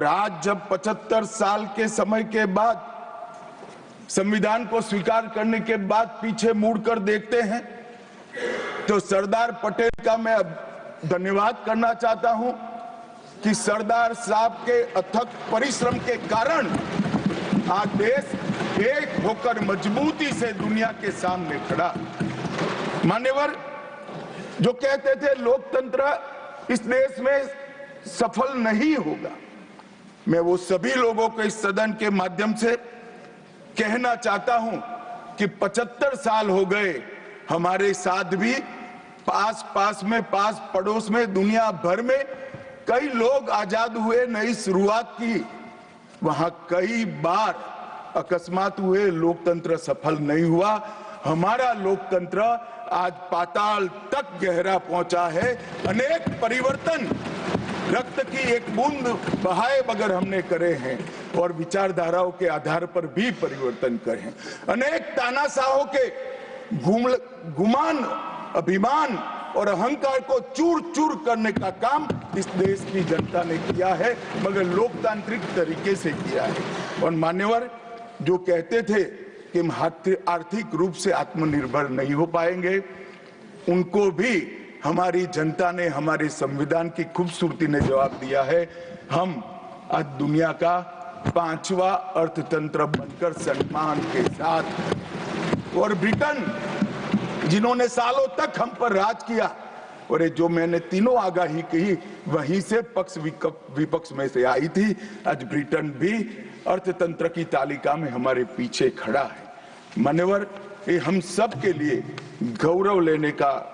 और आज जब 75 साल के समय के बाद संविधान को स्वीकार करने के बाद पीछे मुड़कर देखते हैं तो सरदार पटेल का मैं धन्यवाद करना चाहता हूं कि सरदार साहब के अथक परिश्रम के कारण आज देश एक होकर मजबूती से दुनिया के सामने खड़ा। मान्यवर, जो कहते थे लोकतंत्र इस देश में सफल नहीं होगा, मैं वो सभी लोगों को इस सदन के माध्यम से कहना चाहता हूं कि 75 साल हो गए, हमारे साथ भी पास पड़ोस में दुनिया भर में कई लोग आजाद हुए, नई शुरुआत की, वहां कई बार अकस्मात हुए, लोकतंत्र सफल नहीं हुआ। हमारा लोकतंत्र आज पाताल तक गहरा पहुंचा है। अनेक परिवर्तन रक्त की एक बूंद बहाए बगैर हमने करे हैं और विचारधाराओं के आधार पर भी परिवर्तन करे हैं। अनेक तानाशाहों के गुमान, अभिमान और अहंकार को चूर चूर करने का काम इस देश की जनता ने किया है, मगर लोकतांत्रिक तरीके से किया है। और मान्यवर, जो कहते थे कि हम आर्थिक रूप से आत्मनिर्भर नहीं हो पाएंगे, उनको भी हमारी जनता ने, हमारे संविधान की खूबसूरती ने जवाब दिया है। हम आज दुनिया का 5वां अर्थतंत्र बनकर सम्मान के साथ, और ब्रिटेन जिन्होंने सालों तक हम पर राज किया, और ये जो मैंने तीनों आगाही की वहीं से पक्ष विपक्ष में से आई थी, आज ब्रिटेन भी अर्थतंत्र की तालिका में हमारे पीछे खड़ा है। मान्यवर, ये हम सब के लिए गौरव लेने का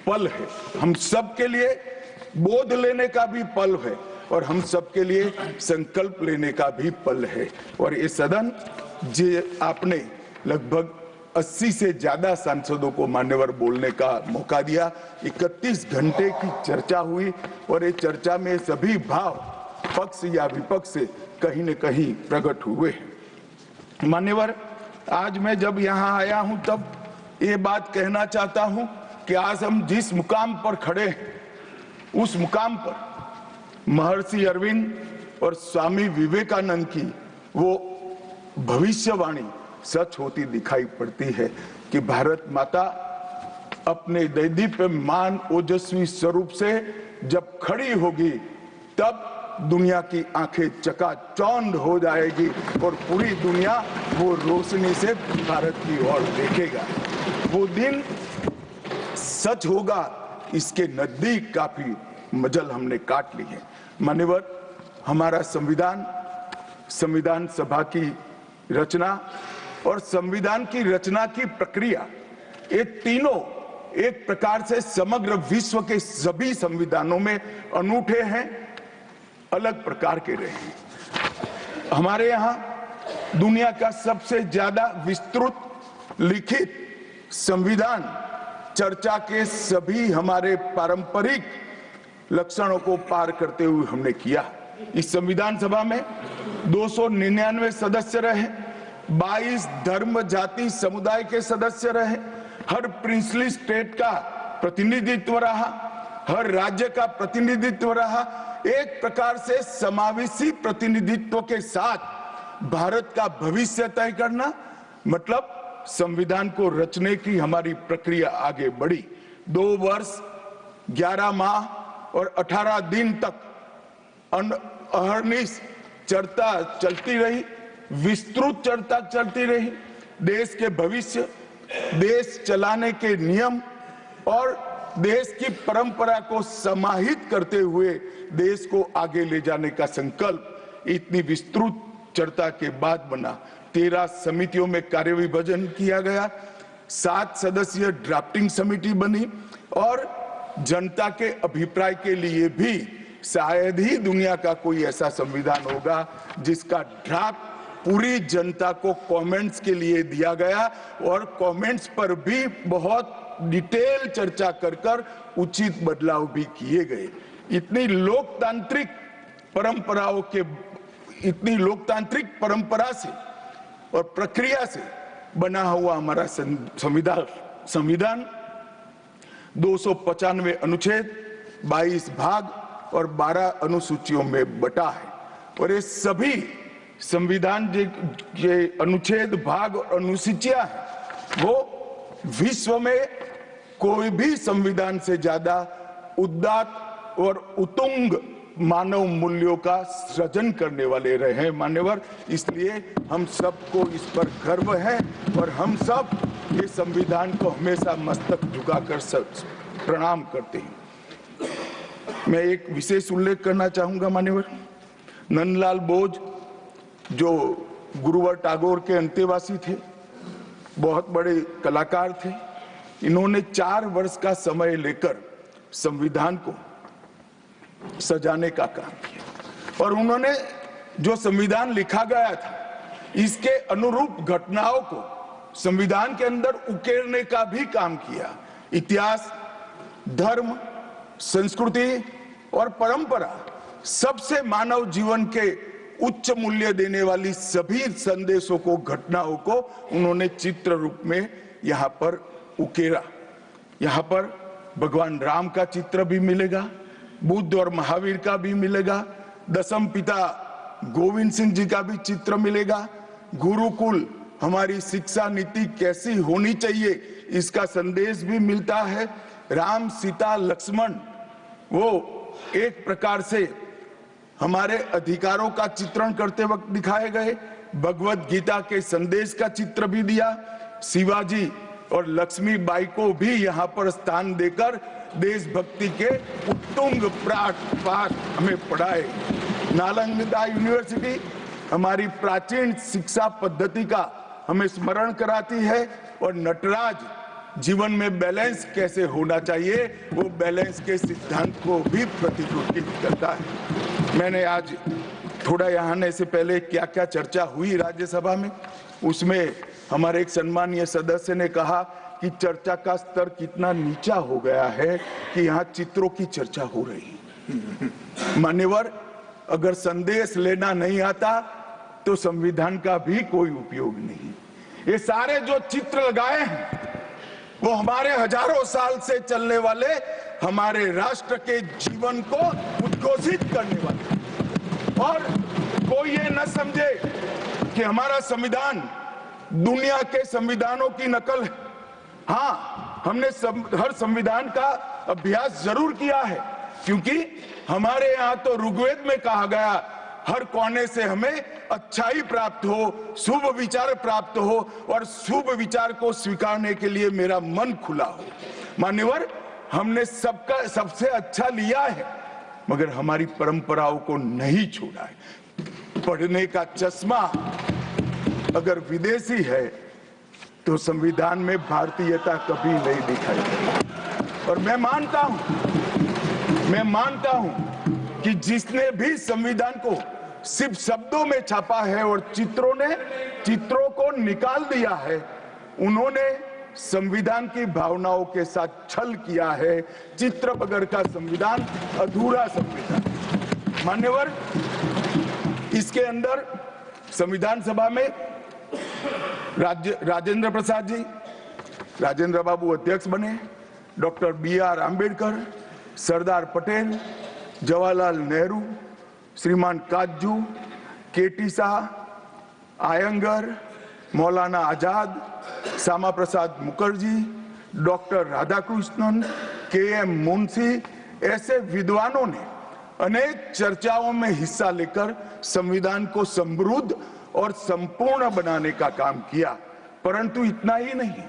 पल है, हम सब के लिए बोध लेने का भी पल है, और हम सब के लिए संकल्प लेने का भी पल है। और ये सदन जे आपने लगभग 80 से ज्यादा सांसदों को मान्यवर बोलने का मौका दिया, 31 घंटे की चर्चा हुई, और ये चर्चा में सभी भाव पक्ष या विपक्ष से कहीं न कहीं प्रकट हुए। मान्यवर, आज मैं जब यहाँ आया हूं तब ये बात कहना चाहता हूं कि आज हम जिस मुकाम पर खड़े हैं, उस मुकाम पर महर्षि अरविंद और स्वामी विवेकानंद की वो भविष्यवाणी सच होती दिखाई पड़ती है कि भारत माता अपने दैदीप्यमान ओजस्वी स्वरूप से जब खड़ी होगी, तब दुनिया की आंखें चकाचौंध हो जाएगी और पूरी दुनिया वो रोशनी से भारत की ओर देखेगा। वो दिन सच होगा, इसके नजदीक काफी मजल हमने काट ली है। मान्यवर, हमारा संविधान सभा की रचना और संविधान की रचना की प्रक्रिया, ये तीनों एक प्रकार से समग्र विश्व के सभी संविधानों में अनूठे हैं, अलग प्रकार के रहे हैं। हमारे यहाँ दुनिया का सबसे ज्यादा विस्तृत लिखित संविधान चर्चा के सभी हमारे पारंपरिक लक्षणों को पार करते हुए हमने किया। इस संविधान सभा में 299 सदस्य रहे, 22 धर्म जाति समुदाय के सदस्य रहे, हर प्रिंसली स्टेट का प्रतिनिधित्व रहा, हर राज्य का प्रतिनिधित्व रहा। एक प्रकार से समावेशी प्रतिनिधित्व के साथ भारत का भविष्य तय करना, मतलब संविधान को रचने की हमारी प्रक्रिया आगे बढ़ी। 2 वर्ष 11 माह और 18 दिन तक अहर्निश चर्चा चलती रही, विस्तृत चर्चा चलती रही। देश के भविष्य, देश चलाने के नियम और देश की परंपरा को समाहित करते हुए देश को आगे ले जाने का संकल्प इतनी विस्तृत चर्चा के बाद बना। 13 समितियों में कार्य विभाजन किया गया, 7 सदस्यीय ड्राफ्टिंग समिति बनी, और जनता के अभिप्राय के लिए भी शायद ही दुनिया का कोई ऐसा संविधान होगा जिसका ड्राफ्ट पूरी जनता को कमेंट्स के लिए दिया गया, और कमेंट्स पर भी बहुत डिटेल चर्चा कर उचित बदलाव भी किए गए। इतनी लोकतांत्रिक परंपरा से और प्रक्रिया से बना हुआ हमारा संविधान 295 अनुच्छेद, 22 भाग और 12 अनुसूचियों में बटा है और ये सभी संविधान के अनुच्छेद, भाग और अनुसूचियां हैं वो विश्व में कोई भी संविधान से ज्यादा उदात्त और उत्तुंग मानव मूल्यों का सृजन करने वाले रहे हैं मान्यवर। इसलिए हम सबको इस पर गर्व है और हम सब ये संविधान को हमेशा मस्तक झुकाकर प्रणाम करते हैं। मैं एक विशेष उल्लेख करना चाहूंगा मान्यवर, नंदलाल बोस जो गुरुवर टैगोर के अंतेवासी थे, बहुत बड़े कलाकार थे। इन्होंने 4 वर्ष का समय लेकर संविधान को सजाने का काम किया और उन्होंने जो संविधान लिखा गया था इसके अनुरूप घटनाओं को संविधान के अंदर उकेरने का भी काम किया। इतिहास, धर्म, संस्कृति और परंपरा, सबसे मानव जीवन के उच्च मूल्य देने वाली सभी संदेशों को, घटनाओं को उन्होंने चित्र रूप में यहाँ पर उकेरा। यहाँ पर भगवान राम का चित्र भी मिलेगा, बुद्ध और महावीर का भी मिलेगा, दशम पिता गोविंद सिंह जी का भी चित्र मिलेगा, गुरुकुल हमारी शिक्षा नीति कैसी होनी चाहिए इसका संदेश भी मिलता है, राम सीता लक्ष्मण वो एक प्रकार से हमारे अधिकारों का चित्रण करते वक्त दिखाए गए, भगवत गीता के संदेश का चित्र भी दिया, शिवाजी और लक्ष्मीबाई को भी यहाँ पर स्थान देकर देशभक्ति के उत्तुंग पाठ हमें पढ़ाए। नालंदा यूनिवर्सिटी हमारी प्राचीन शिक्षा पद्धति का हमें स्मरण कराती है और नटराज जीवन में बैलेंस कैसे होना चाहिए वो बैलेंस के सिद्धांत को भी प्रतिरूपित करता है। मैंने आज थोड़ा यहाँ आने से पहले क्या क्या चर्चा हुई राज्यसभा में, उसमें हमारे एक सम्मानीय सदस्य ने कहा कि चर्चा का स्तर कितना नीचा हो गया है कि यहाँ चित्रों की चर्चा हो रही है। मान्यवर, अगर संदेश लेना नहीं आता तो संविधान का भी कोई उपयोग नहीं। ये सारे जो चित्र लगाए हैं वो हमारे हजारों साल से चलने वाले हमारे राष्ट्र के जीवन को उद्घोषित करने वाले, और कोई ये न समझे कि हमारा संविधान दुनिया के संविधानों की नकल है। हाँ, हमने हर संविधान का अभ्यास जरूर किया है, क्योंकि हमारे यहाँ तो ऋग्वेद में कहा गया हर कोने से हमें अच्छाई प्राप्त हो, शुभ विचार प्राप्त हो और शुभ विचार को स्वीकारने के लिए मेरा मन खुला हो। मान्यवर, हमने सबका सबसे अच्छा लिया है मगर हमारी परंपराओं को नहीं छोड़ा है। पढ़ने का चश्मा अगर विदेशी है तो संविधान में भारतीयता कभी नहीं दिखाई देती। और मैं मानता हूं कि जिसने भी संविधान को सिर्फ शब्दों में छापा है और चित्रों को निकाल दिया है, उन्होंने संविधान की भावनाओं के साथ छल किया है। चित्र बगैर का संविधान अधूरा संविधान। मान्यवर, इसके अंदर संविधान सभा में राजेंद्र प्रसाद जी, राजेंद्र बाबू अध्यक्ष बने, डॉक्टर BR आंबेडकर, सरदार पटेल, जवाहरलाल नेहरू, श्रीमान काजू, KT Shah, Iyengar, Maulana Azad, Shyama Prasad Mukherjee, doctor Radhakrishnan, KM Munshi, ऐसे विद्वानों ने अनेक चर्चाओं में हिस्सा लेकर संविधान को समृद्ध और संपूर्ण बनाने का काम किया। परंतु इतना ही नहीं,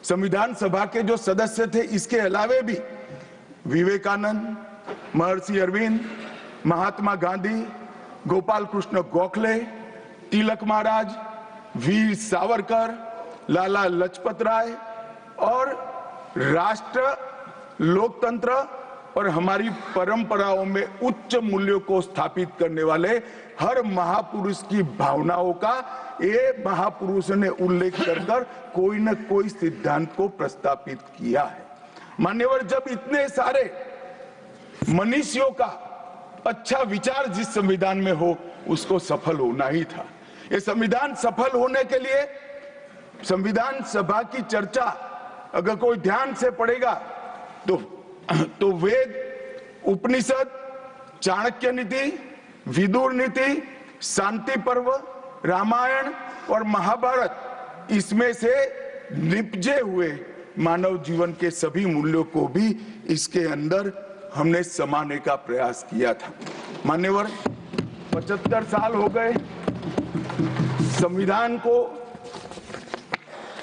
संविधान सभा के जो सदस्य थे इसके अलावे भी विवेकानंद, महर्षि अरविंद, महात्मा गांधी, गोपाल कृष्ण गोखले, तिलक महाराज, वीर सावरकर, लाला लजपत राय और राष्ट्र, लोकतंत्र और हमारी परंपराओं में उच्च मूल्यों को स्थापित करने वाले हर महापुरुष की भावनाओं का ये महापुरुष ने उल्लेख कर कोई न कोई सिद्धांत को प्रस्तापित किया है। मान्यवर, जब इतने सारे मनुष्यों का अच्छा विचार जिस संविधान में हो उसको सफल होना ही था। ये संविधान सफल होने के लिए संविधान सभा की चर्चा अगर कोई ध्यान से पढ़ेगा तो वेद, उपनिषद चाणक्य नीति, विदुर नीति, शांति पर्व, रामायण और महाभारत, इसमें से निपजे हुए मानव जीवन के सभी मूल्यों को भी इसके अंदर हमने समाने का प्रयास किया था। मान्यवर, 75 साल हो गए संविधान को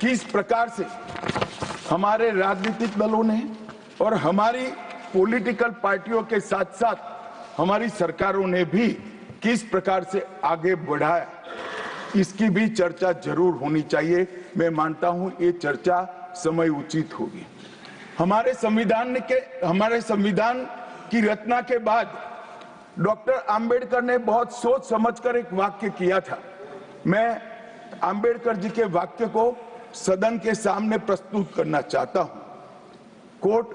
किस प्रकार से हमारे राजनीतिक दलों ने और हमारी पॉलिटिकल पार्टियों के साथ साथ हमारी सरकारों ने भी किस प्रकार से आगे बढ़ाया, इसकी भी चर्चा जरूर होनी चाहिए। मैं मानता हूं ये चर्चा समय उचित होगी। हमारे संविधान की रचना के बाद डॉक्टर आंबेडकर ने बहुत सोच समझकर एक वाक्य किया था। मैं आंबेडकर जी के वाक्य को सदन के सामने प्रस्तुत करना चाहता हूं। कोर्ट,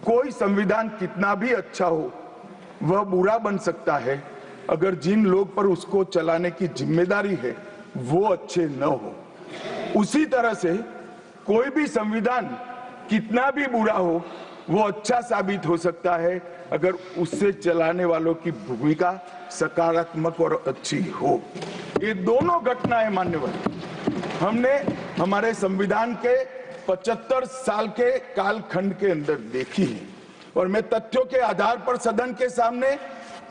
कोई संविधान कितना भी अच्छा हो वह बुरा बन सकता है अगर जिन लोग पर उसको चलाने की जिम्मेदारी है वो अच्छे न हो। उसी तरह से कोई भी संविधान कितना भी बुरा हो वो अच्छा साबित हो सकता है अगर उससे चलाने वालों की भूमिका सकारात्मक और अच्छी हो। ये दोनों घटनाएं मान्यवर हमने हमारे संविधान के 75 साल के कालखंड के अंदर देखी है और मैं तथ्यों के आधार पर सदन के सामने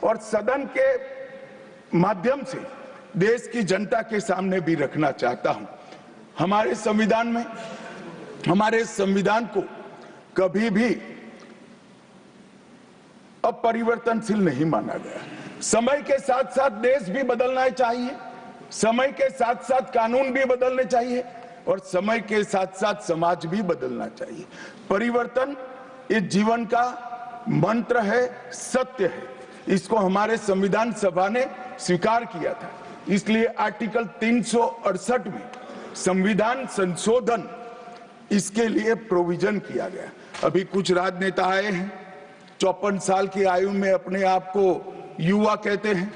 और सदन के माध्यम से देश की जनता के सामने भी रखना चाहता हूं। हमारे संविधान को कभी भी अपरिवर्तनशील नहीं माना गया। समय के साथ साथ देश भी बदलना चाहिए, समय के साथ साथ कानून भी बदलने चाहिए और समय के साथ साथ समाज भी बदलना चाहिए। परिवर्तन ये जीवन का मंत्र है, सत्य है। इसको हमारे संविधान सभा ने स्वीकार किया था। इसलिए आर्टिकल 368 में संविधान संशोधन इसके लिए प्रोविजन किया गया। अभी कुछ राजनेता आए हैं, 54 साल की आयु में अपने आप को युवा कहते हैं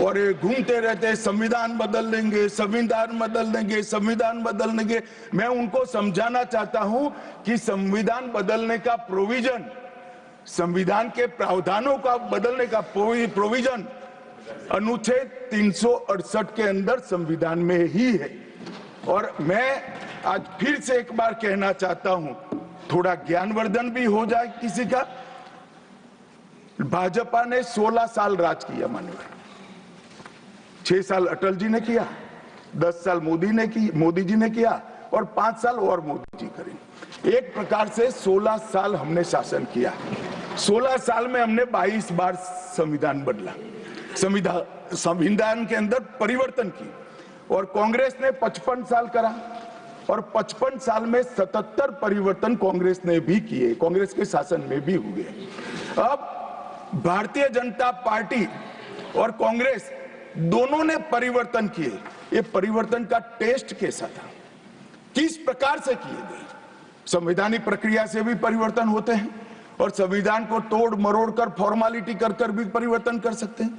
और ये घूमते रहते हैं, संविधान बदल देंगे, संविधान बदल देंगे, संविधान बदल देंगे। मैं उनको समझाना चाहता हूं कि संविधान बदलने का प्रोविजन, संविधान के प्रावधानों का बदलने का प्रोविजन अनुच्छेद 368 के अंदर संविधान में ही है। और मैं आज फिर से एक बार कहना चाहता हूं, थोड़ा ज्ञानवर्धन भी हो जाए किसी का। भाजपा ने 16 साल राज किया माननीय, 6 साल अटल जी ने किया, 10 साल मोदी जी ने किया और 5 साल और मोदी जी करेंगे। एक प्रकार से 16 साल हमने शासन किया। 16 साल में हमने 22 बार संविधान बदला, संविधान के अंदर परिवर्तन की। और कांग्रेस ने 55 साल करा और 55 साल में 77 परिवर्तन कांग्रेस ने भी किए, कांग्रेस के शासन में भी हुए। अब भारतीय जनता पार्टी और कांग्रेस दोनों ने परिवर्तन किए। ये परिवर्तन का टेस्ट कैसा था, किस प्रकार से किए गए? संवैधानिक प्रक्रिया से भी परिवर्तन होते हैं और संविधान को तोड़ मरोड़ कर, फॉर्मेलिटी कर भी परिवर्तन कर सकते हैं।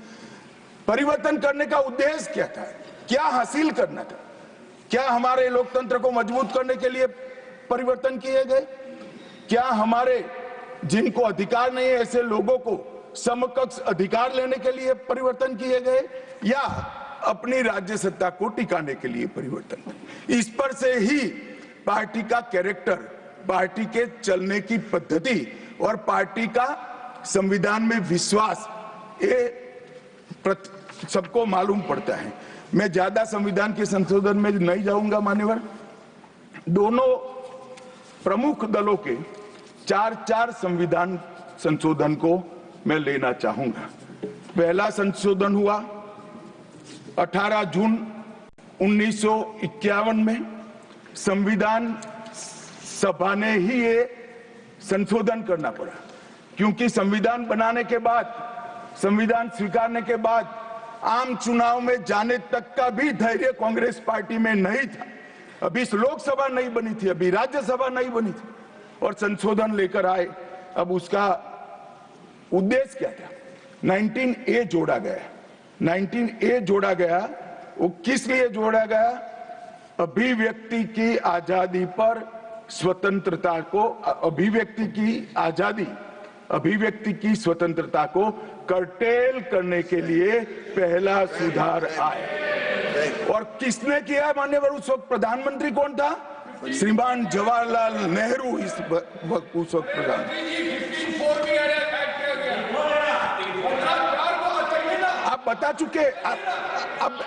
परिवर्तन करने का उद्देश्य क्या था, क्या हासिल करना था? क्या हमारे लोकतंत्र को मजबूत करने के लिए परिवर्तन किए गए? क्या हमारे जिनको अधिकार नहीं है ऐसे लोगों को समकक्ष अधिकार लेने के लिए परिवर्तन किए गए या अपनी राज्य सत्ता को टिकाने के लिए परिवर्तन? इस पर से ही पार्टी का कैरेक्टर, पार्टी के चलने की पद्धति और पार्टी का संविधान में विश्वास ये सबको मालूम पड़ता है। मैं ज्यादा संविधान के संशोधन में नहीं जाऊंगा मान्यवर। दोनों प्रमुख दलों के 4 संविधान संशोधन को मैं लेना चाहूंगा। पहला संशोधन हुआ 18 जून 1951 में। संविधान सभा ने ही ये संशोधन करना पड़ा क्योंकि संविधान बनाने के बाद, संविधान स्वीकारने के बाद आम चुनाव में जाने तक का भी धैर्य कांग्रेस पार्टी में नहीं था। अभी लोकसभा नहीं बनी थी, अभी राज्यसभा नहीं बनी थी और संशोधन लेकर आए। अब उसका उद्देश्य क्या था? 19A जोड़ा गया। 19A जोड़ा गया, वो किस लिए जोड़ा गया? अभिव्यक्ति की आजादी पर, स्वतंत्रता को, अभिव्यक्ति की आजादी अभिव्यक्ति की स्वतंत्रता को कर्टेल करने के लिए पहला सुधार आया। और किसने किया मान्यवर? उस वक्त प्रधानमंत्री कौन था? श्रीमान जवाहरलाल नेहरू उस वक्त प्रधान। आप बता चुके। अब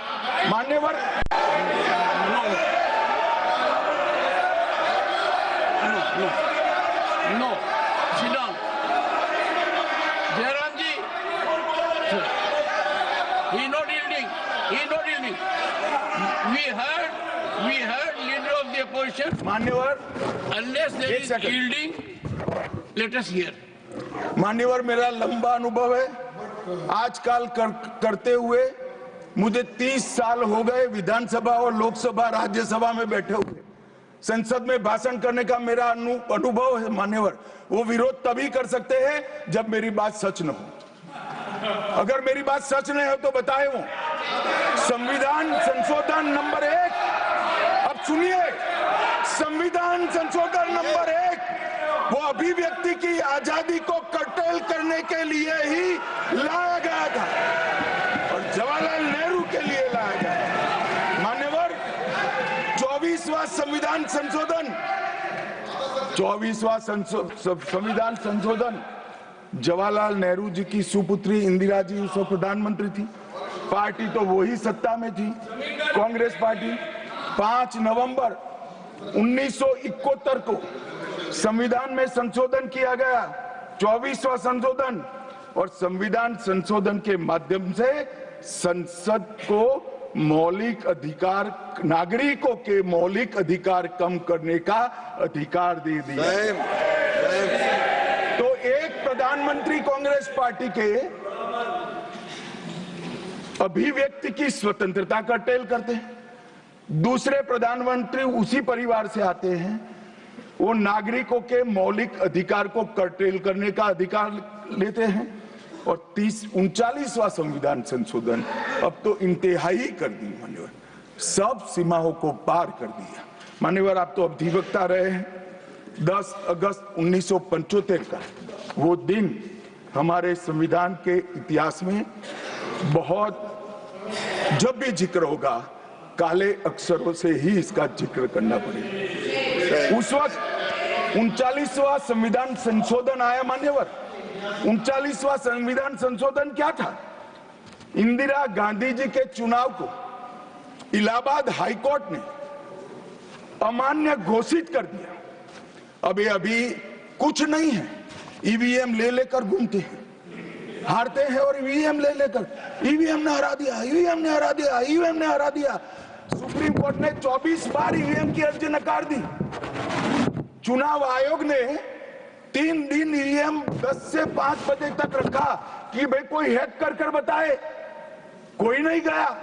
मान्यवर No, sit down. Jairam ji, he not yielding. He not yielding. We heard leader of the opposition. मान्यवर, Unless there is yielding, let us hear. मान्यवर, मेरा लंबा अनुभव है। आजकल करते हुए मुझे 30 साल हो गए विधानसभा और लोकसभा राज्यसभा में बैठे हुए। संसद में भाषण करने का मेरा अनुभव है मान्यवर। वो विरोध तभी कर सकते हैं जब मेरी बात सच न हो। अगर मेरी बात सच नहीं हो तो बताए वो संविधान संशोधन नंबर 1, अब सुनिए, संविधान संशोधन नंबर 1 वो अभिव्यक्ति की आजादी को कर्टेल करने के लिए ही लाया गया था और जवाहरलाल नेहरू के लिए लाया गया। मान्यवर, 24वां संविधान संशोधन जवाहरलाल नेहरू जी की सुपुत्री इंदिरा जी उस वक्त प्रधानमंत्री थी। पार्टी तो वही सत्ता में थी, कांग्रेस पार्टी। 5 नवंबर 1971 को संविधान में संशोधन किया गया, 24वां संशोधन। और संविधान संशोधन के माध्यम से संसद को मौलिक अधिकार, नागरिकों के मौलिक अधिकार कम करने का अधिकार दे दिया। तो एक प्रधानमंत्री कांग्रेस पार्टी के अभिव्यक्ति की स्वतंत्रता का टेल करते हैं, दूसरे प्रधानमंत्री उसी परिवार से आते हैं, वो नागरिकों के मौलिक अधिकार को कर्टेल करने का अधिकार लेते हैं। और 39वां संविधान संशोधन अब तो इंतहाई कर दी मान्यवर, सब सीमाओं को पार कर दिया। मान्यवर, आप तो अधिवक्ता रहे हैं। 10 अगस्त 1975 का वो दिन हमारे संविधान के इतिहास में बहुत, जब भी जिक्र होगा काले अक्षरों से ही इसका जिक्र करना पड़ेगा। उस वक्त 39वां संविधान संशोधन आया मान्यवर। 39वां संविधान संशोधन क्या था? इंदिरा गांधी जी के चुनाव को इलाहाबाद हाईकोर्ट ने अमान्य घोषित कर दिया। अभी कुछ नहीं है, ईवीएम ले लेकर घूमते हैं, हारते हैं और ईवीएम ले लेकर, ईवीएम ने हरा दिया, ईवीएम ने हरा दिया, ईवीएम ने हरा दिया। सुप्रीम कोर्ट ने 24 बार ईवीएम की अर्जी नकार दी। चुनाव आयोग ने 3 दिन ईवीएम 10 से 5 बजे तक रखा कि भाई कोई हैक कर बताए। कोई नहीं गया,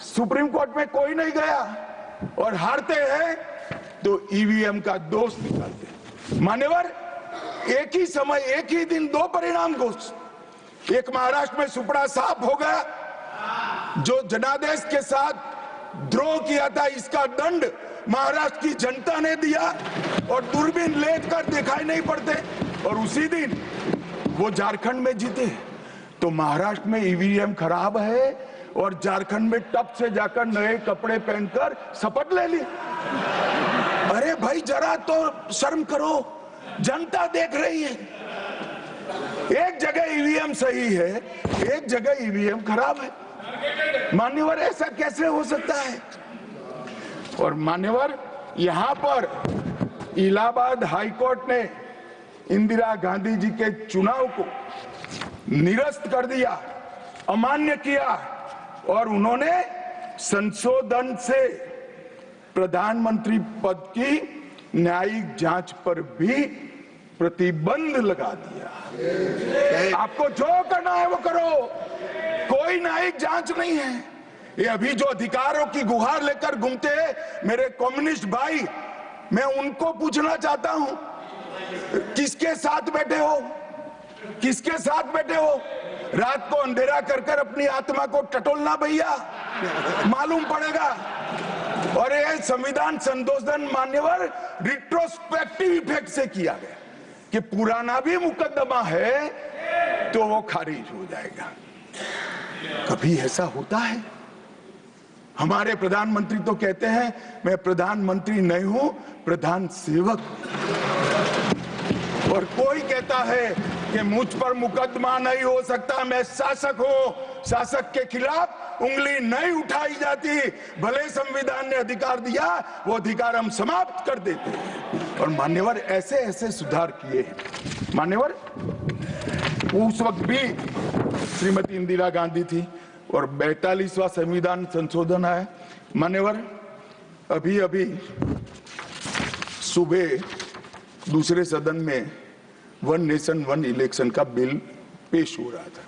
सुप्रीम कोर्ट में कोई नहीं गया। और हारते हैं तो ईवीएम का दोष निकालते। मान्यवर, एक ही समय, एक ही दिन 2 परिणाम घोषित। एक महाराष्ट्र में सुपड़ा साफ हो गया, जो जनादेश के साथ द्रोह किया था, इसका दंड महाराष्ट्र की जनता ने दिया और दूरबीन लेकर दिखाई नहीं पड़ते। और उसी दिन वो झारखंड में जीते। तो महाराष्ट्र में ईवीएम खराब है और झारखंड में टप से जाकर नए कपड़े पहनकर शपथ ले ली। अरे भाई, जरा तो शर्म करो, जनता देख रही है। एक जगह ईवीएम सही है, एक जगह ईवीएम खराब है। मान्यवर, ऐसा कैसे हो सकता है? और मान्यवर, यहां पर इलाहाबाद हाईकोर्ट ने इंदिरा गांधी जी के चुनाव को निरस्त कर दिया, अमान्य किया और उन्होंने संशोधन से प्रधानमंत्री पद की न्यायिक जांच पर भी प्रतिबंध लगा दिया। आपको जो करना है वो करो, कोई न्यायिक जांच नहीं है। ये अभी जो अधिकारों की गुहार लेकर घूमते हैं मेरे कम्युनिस्ट भाई, मैं उनको पूछना चाहता हूं, किसके साथ बैठे हो? किसके साथ बैठे हो? रात को अंधेरा कर कर अपनी आत्मा को टटोलना भैया, मालूम पड़ेगा। और ये संविधान संशोधन मान्यवर रिट्रोस्पेक्टिव इफेक्ट से किया गया। कि पुराना भी मुकदमा है तो वो खारिज हो जाएगा। कभी ऐसा होता है? हमारे प्रधानमंत्री तो कहते हैं मैं प्रधानमंत्री नहीं हूं, प्रधान सेवक। और कोई कहता है कि मुझ पर मुकदमा नहीं हो सकता, मैं शासक हूं, शासक के खिलाफ उंगली नहीं उठाई जाती। भले संविधान ने अधिकार दिया, वो अधिकार हम समाप्त कर देते हैं। और मान्यवर ऐसे ऐसे सुधार किए हैं। मान्यवर उस वक्त भी श्रीमती इंदिरा गांधी थी और 42वां संविधान संशोधन आया। मान्यवर अभी अभी सुबह दूसरे सदन में वन नेशन वन इलेक्शन का बिल पेश हो रहा था।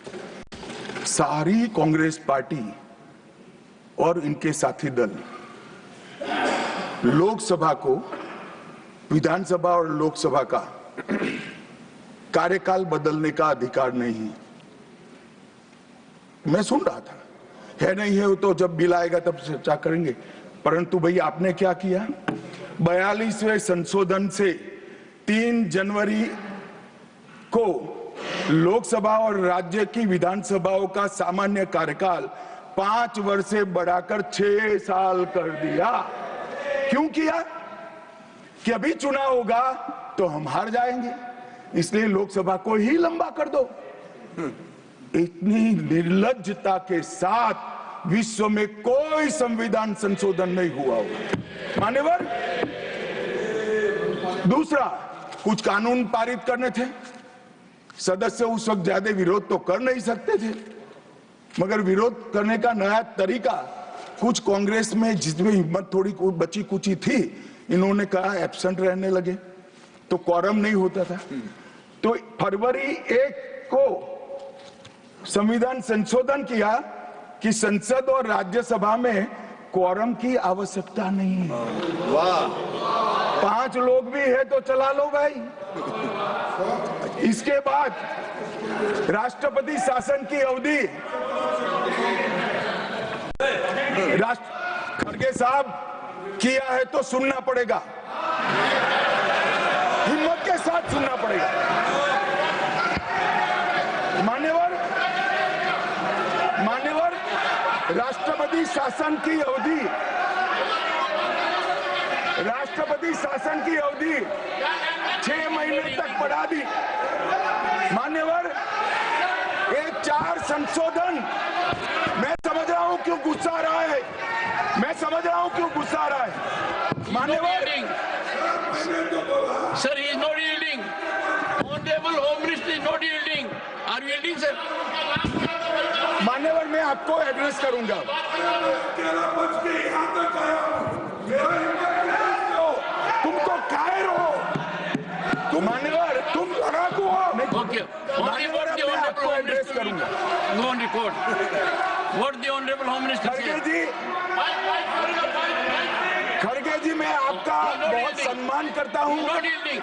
सारी कांग्रेस पार्टी और इनके साथी दल लोकसभा को, विधानसभा और लोकसभा का कार्यकाल बदलने का अधिकार नहीं है। मैं सुन रहा था, है नहीं है तो जब बिल आएगा तब चर्चा करेंगे। परंतु भाई आपने क्या किया? 42वें संशोधन से 3 जनवरी को लोकसभा और राज्य की विधानसभाओं का सामान्य कार्यकाल 5 वर्ष से बढ़ाकर 6 साल कर दिया। क्यों किया? कि अभी चुनाव होगा तो हम हार जाएंगे, इसलिए लोकसभा को ही लंबा कर दो। इतनी निर्लज्जता के साथ विश्व में कोई संविधान संशोधन नहीं हुआ होगा। मान्यवर दूसरा, कुछ कानून पारित करने थे, सदस्य उस वक्त ज्यादा विरोध तो कर नहीं सकते थे, मगर विरोध करने का नया तरीका कुछ कांग्रेस में जिसमें हिम्मत थोड़ी बची कुची थी, इन्होंने कहा एब्सेंट रहने लगे तो क्वारम नहीं होता था। तो फरवरी 1 को संविधान संशोधन किया कि संसद और राज्यसभा में क्वारम की आवश्यकता नहीं है। वाह, 5 लोग भी है तो चला लो भाई। इसके बाद राष्ट्रपति शासन की अवधि, खड़गे साहब किया है तो सुनना पड़ेगा, हिम्मत के साथ सुनना पड़ेगा। मान्यवर राष्ट्रपति शासन की अवधि, राष्ट्रपति शासन की अवधि 6 महीने तक बढ़ा दी। मान्यवर ये 4 संशोधन, मैं समझ रहा हूं क्यों गुस्सा आ रहा है, मैं समझ रहा हूं क्यों गुस्सा आ रहा है। मान्यवर Sir, he is not yielding. Honorable Home Minister is not yielding. Are you yielding, sir? मान्यवर मैं आपको एड्रेस करूंगा। तुम तो कायर हो, तुम मान्यवर, तुम लड़ाकू हो। Okay. मान्यवर मैं आपको एड्रेस करूंगा। Go on record. What the Honorable Home Minister said. खड़गे जी मैं आपका बहुत सम्मान करता हूं,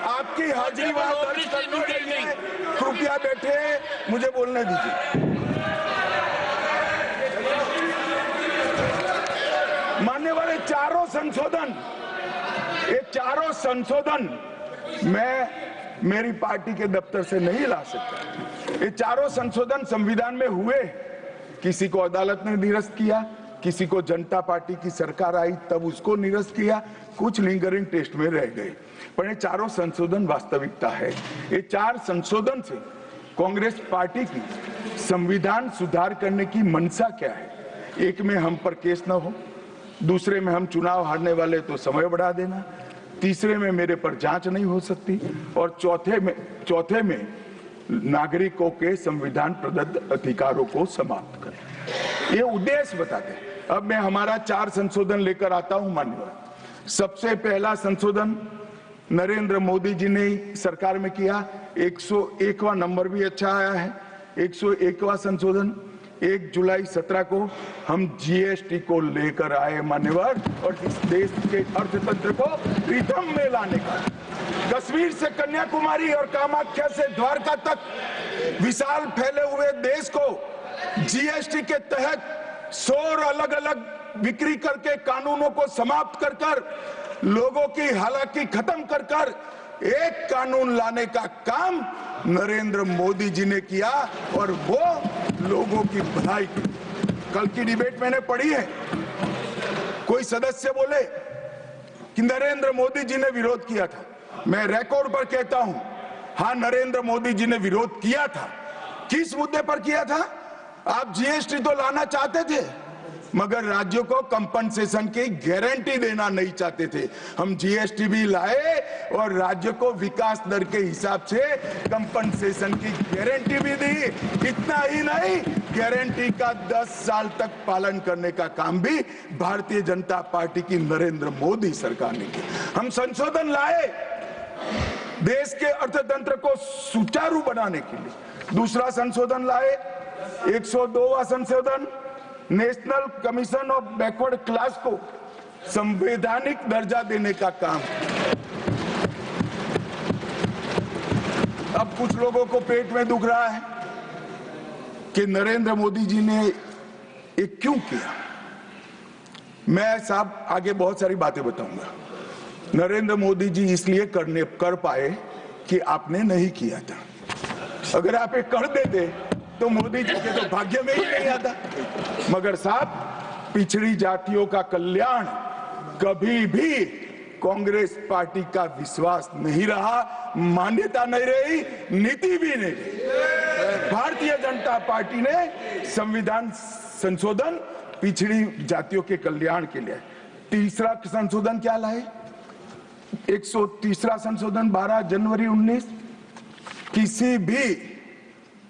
आपकी हाजिरी वहां दर्ज करने के लिए कृपया बैठे, मुझे बोलने दीजिए। मान्यवर ये चारों संशोधन मैं मेरी पार्टी के दफ्तर से नहीं ला सकता। ये चारों संशोधन संविधान में हुए, किसी को अदालत ने निरस्त किया, किसी को जनता पार्टी की सरकार आई तब उसको निरस्त किया, कुछ लिंगरिंग टेस्ट में रह गए, पर ये चारों संशोधन वास्तविकता है। ये 4 संशोधन से कांग्रेस पार्टी की संविधान सुधार करने की मंशा क्या है? एक में हम पर केस न हो, दूसरे में हम चुनाव हारने वाले तो समय बढ़ा देना, तीसरे में मेरे पर जांच नहीं हो सकती, और चौथे में नागरिकों के संविधान प्रदत्त अधिकारों को समाप्त करें। ये उद्देश्य बताते हैं। अब मैं हमारा 4 संशोधन लेकर आता हूं। मान्यवर सबसे पहला संशोधन नरेंद्र मोदी जी ने सरकार में किया, 101वां नंबर भी अच्छा आया है। 101वां संशोधन 1 जुलाई 17 को हम जीएसटी को लेकर आए मान्यवर, और इस देश के अर्थतंत्र को रिदम में लाने का। कश्मीर से कन्याकुमारी और कामाख्या से द्वारका तक विशाल फैले हुए देश को जीएसटी के तहत 100 अलग अलग बिक्री करके कानूनों को समाप्त कर लोगों की हालाकी खत्म कर एक कानून लाने का काम नरेंद्र मोदी जी ने किया, और वो लोगों की भलाई की। कल की डिबेट मैंने पढ़ी है, कोई सदस्य बोले कि नरेंद्र मोदी जी ने विरोध किया था। मैं रिकॉर्ड पर कहता हूं, हाँ, नरेंद्र मोदी जी ने विरोध किया था। किस मुद्दे पर किया था? आप जीएसटी तो लाना चाहते थे, मगर राज्यों को कंपनसेशन की गारंटी देना नहीं चाहते थे। हम जीएसटी भी लाए और राज्य को विकास दर के हिसाब से कंपनसेशन की गारंटी भी दी। इतना ही नहीं, गारंटी का 10 साल तक पालन करने का काम भी भारतीय जनता पार्टी की नरेंद्र मोदी सरकार ने किया। हम संशोधन लाए देश के अर्थतंत्र को सुचारू बनाने के लिए। दूसरा संशोधन लाए, 102वां संशोधन, national commission of backward class को संवैधानिक दर्जा देने का काम। अब कुछ लोगों को पेट में दुख रहा है कि नरेंद्र मोदी जी ने ये क्यों किया। मैं साहब आगे बहुत सारी बातें बताऊंगा। नरेंद्र मोदी जी इसलिए कर पाए कि आपने नहीं किया था। अगर आप ये कर देते तो मोदी जी के तो भाग्य में ही नहीं आता। मगर साहब, पिछड़ी जातियों का कल्याण कभी भी कांग्रेस पार्टी का विश्वास नहीं रहा, मान्यता नहीं रही, नीति भी नहीं रही। भारतीय जनता पार्टी ने संविधान संशोधन पिछड़ी जातियों के कल्याण के लिए। तीसरा संशोधन क्या लाए? 130वां संशोधन 12 जनवरी 19, किसी भी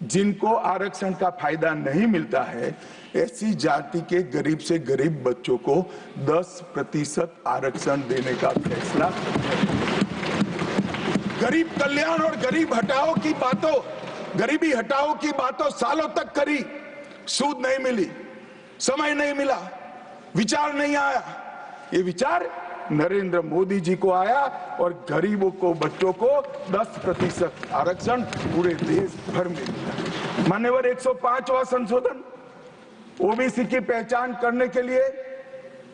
जिनको आरक्षण का फायदा नहीं मिलता है, ऐसी जाति के गरीब से गरीब बच्चों को 10% आरक्षण देने का फैसला। गरीब कल्याण और गरीब हटाओ की बातों, गरीबी हटाओ की बातों सालों तक करी, सूद नहीं मिली, समय नहीं मिला, विचार नहीं आया। ये विचार नरेंद्र मोदी जी को आया और गरीबों को, बच्चों को 10% आरक्षण पूरे देश भर में मिला। मान्यवर 105वां संशोधन, ओबीसी की पहचान करने के लिए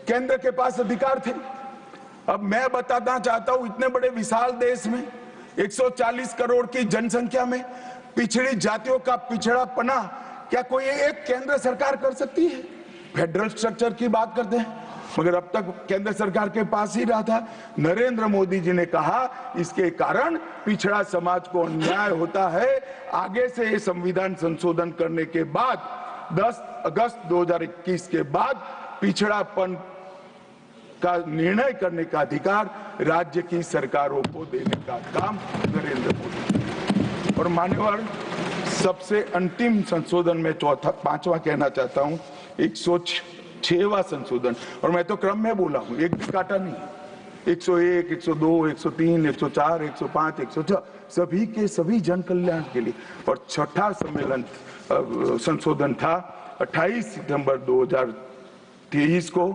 केंद्र के पास अधिकार थे। अब मैं बताना चाहता हूं, इतने बड़े विशाल देश में 140 करोड़ की जनसंख्या में पिछड़ी जातियों का पिछड़ापना क्या कोई एक केंद्र सरकार कर सकती है? फेडरल स्ट्रक्चर की बात करते हैं, मगर अब तक केंद्र सरकार के पास ही रहा था। नरेंद्र मोदी जी ने कहा इसके कारण पिछड़ा समाज को अन्याय होता है। आगे से ये संविधान संशोधन करने के बाद 10 अगस्त 2021 के बाद पिछड़ापन का निर्णय करने का अधिकार राज्य की सरकारों को देने का काम नरेंद्र मोदी। और मान्यवर, सबसे अंतिम संशोधन में पांचवा कहना चाहता हूं, 106वां संशोधन, और मैं तो क्रम में बोला हूं, एक भी काटा नहीं। 101, 102, 103, 104, 105, 106 सभी के सभी जन कल्याण के लिए। और छठा सम्मेलन संशोधन था 28 सितंबर 2023 को,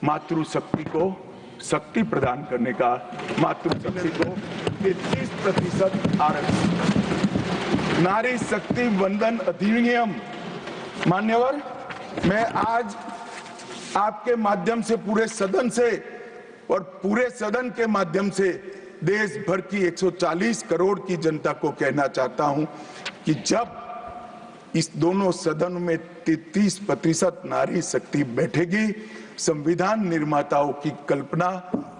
मातृशक्ति को शक्ति प्रदान करने का, मातृशक्ति को 33% आरक्षण, नारी शक्ति वंदन अधिनियम। मान्यवर, मैं आज आपके माध्यम से पूरे सदन से और पूरे सदन के माध्यम से देश भर की 140 करोड़ की जनता को कहना चाहता हूं कि जब इस दोनों सदन में 33% नारी शक्ति बैठेगी, संविधान निर्माताओं की कल्पना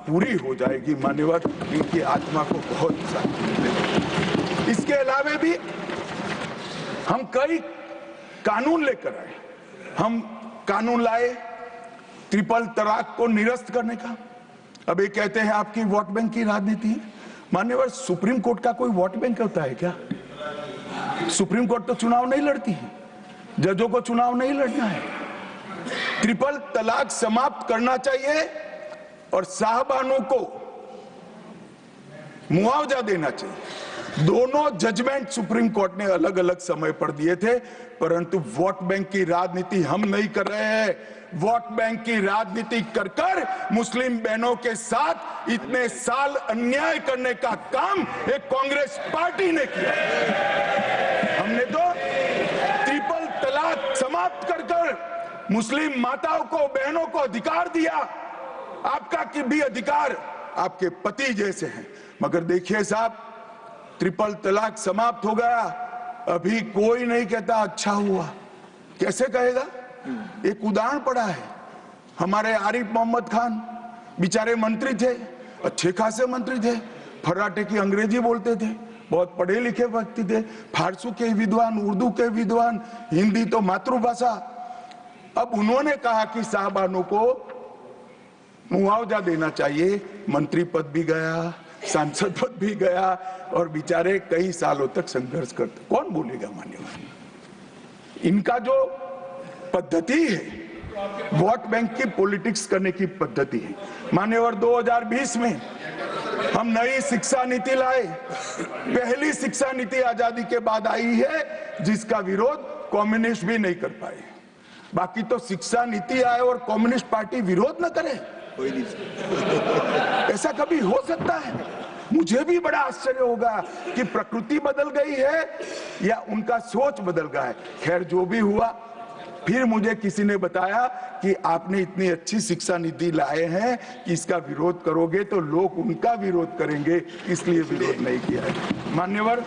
पूरी हो जाएगी। मान्यवर, इनकी आत्मा को बहुत शांति मिलेगी। इसके अलावा भी हम कई कानून लेकर आए। हम कानून लाए ट्रिपल तलाक को निरस्त करने का। अब ये कहते हैं आपकी वोट बैंक की राजनीति है। मान्यवर, सुप्रीम कोर्ट का कोई वोट बैंक होता है क्या? सुप्रीम कोर्ट तो चुनाव नहीं लड़ती है, जजों को चुनाव नहीं लड़ना है। ट्रिपल तलाक समाप्त करना चाहिए और साहबानों को मुआवजा देना चाहिए। दोनों जजमेंट सुप्रीम कोर्ट ने अलग अलग समय पर दिए थे, परंतु वोट बैंक की राजनीति हम नहीं कर रहे हैं। वोट बैंक की राजनीति कर कर मुस्लिम बहनों के साथ इतने साल अन्याय करने का काम एक कांग्रेस पार्टी ने किया। हमने तो ट्रिपल तलाक समाप्त कर कर मुस्लिम माताओं को, बहनों को अधिकार दिया। आपका भी अधिकार आपके पति जैसे हैं, मगर देखिए साहब, ट्रिपल तलाक समाप्त हो गया, अभी कोई नहीं कहता अच्छा हुआ। कैसे कहेगा? एक उदाहरण पड़ा है, हमारे आरिफ मोहम्मद खान बेचारे मंत्री थे, अच्छे खासे मंत्री थे, फर्राटे की अंग्रेजी बोलते थे, बहुत पढ़े लिखे व्यक्ति थे, फारसी के विद्वान, उर्दू के विद्वान, हिंदी तो मातृभाषा। अब उन्होंने कहा कि साहबानों को मुआवजा देना चाहिए, मंत्री पद भी गया, सांसद पद भी गया, और बेचारे कई सालों तक संघर्ष करते। कौन बोलेगा मान्यवर? इनका जो पद्धति है, वोट बैंक की पॉलिटिक्स करने की पद्धति है। मान्यवर 2020 में हम नई शिक्षा नीति लाए, पहली शिक्षा नीति आजादी के बाद आई है जिसका विरोध कम्युनिस्ट भी नहीं कर पाए। बाकी तो शिक्षा नीति आए और कम्युनिस्ट पार्टी विरोध न करे, ऐसा कभी हो सकता है? मुझे भी बड़ा आश्चर्य होगा कि प्रकृति बदल गई है या उनका सोच बदल गया है। खैर, जो भी हुआ, फिर मुझे किसी ने बताया कि आपने इतनी अच्छी शिक्षा नीति लाए हैं कि इसका विरोध करोगे तो लोग उनका विरोध करेंगे, इसलिए विरोध नहीं किया है। मान्यवर,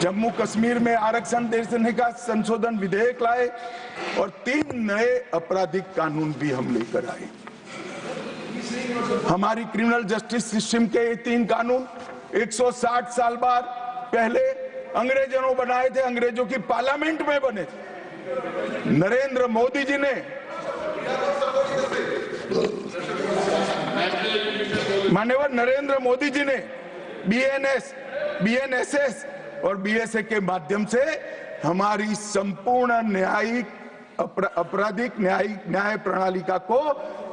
जम्मू कश्मीर में आरक्षण देने का संशोधन विधेयक लाए और 3 नए आपराधिक कानून भी हम लेकर आए। हमारी क्रिमिनल जस्टिस सिस्टम के ये 3 कानून 160 साल बाद पहले अंग्रेजों ने बनाए थे, अंग्रेजों की पार्लियामेंट में बने थे। नरेंद्र मोदी जी ने, माननीय नरेंद्र मोदी जी ने बीएनएसएस और बीएसए के माध्यम से हमारी संपूर्ण न्यायिक आपराधिक न्याय प्रणालिका को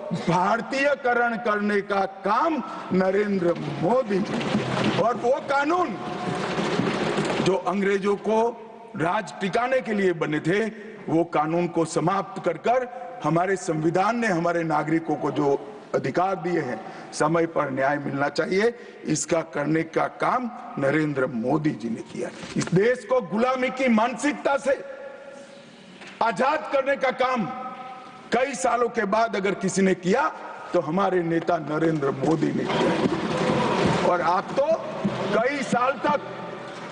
भारतीयकरण करने का काम नरेंद्र मोदी जी। और वो कानून जो अंग्रेजों को राज टिकाने के लिए बने थे, वो कानून को समाप्त कर हमारे संविधान ने हमारे नागरिकों को जो अधिकार दिए हैं, समय पर न्याय मिलना चाहिए, इसका करने का काम नरेंद्र मोदी जी ने किया। इस देश को गुलामी की मानसिकता से आजाद करने का काम कई सालों के बाद अगर किसी ने किया तो हमारे नेता नरेंद्र मोदी ने किया। और आप तो कई साल तक,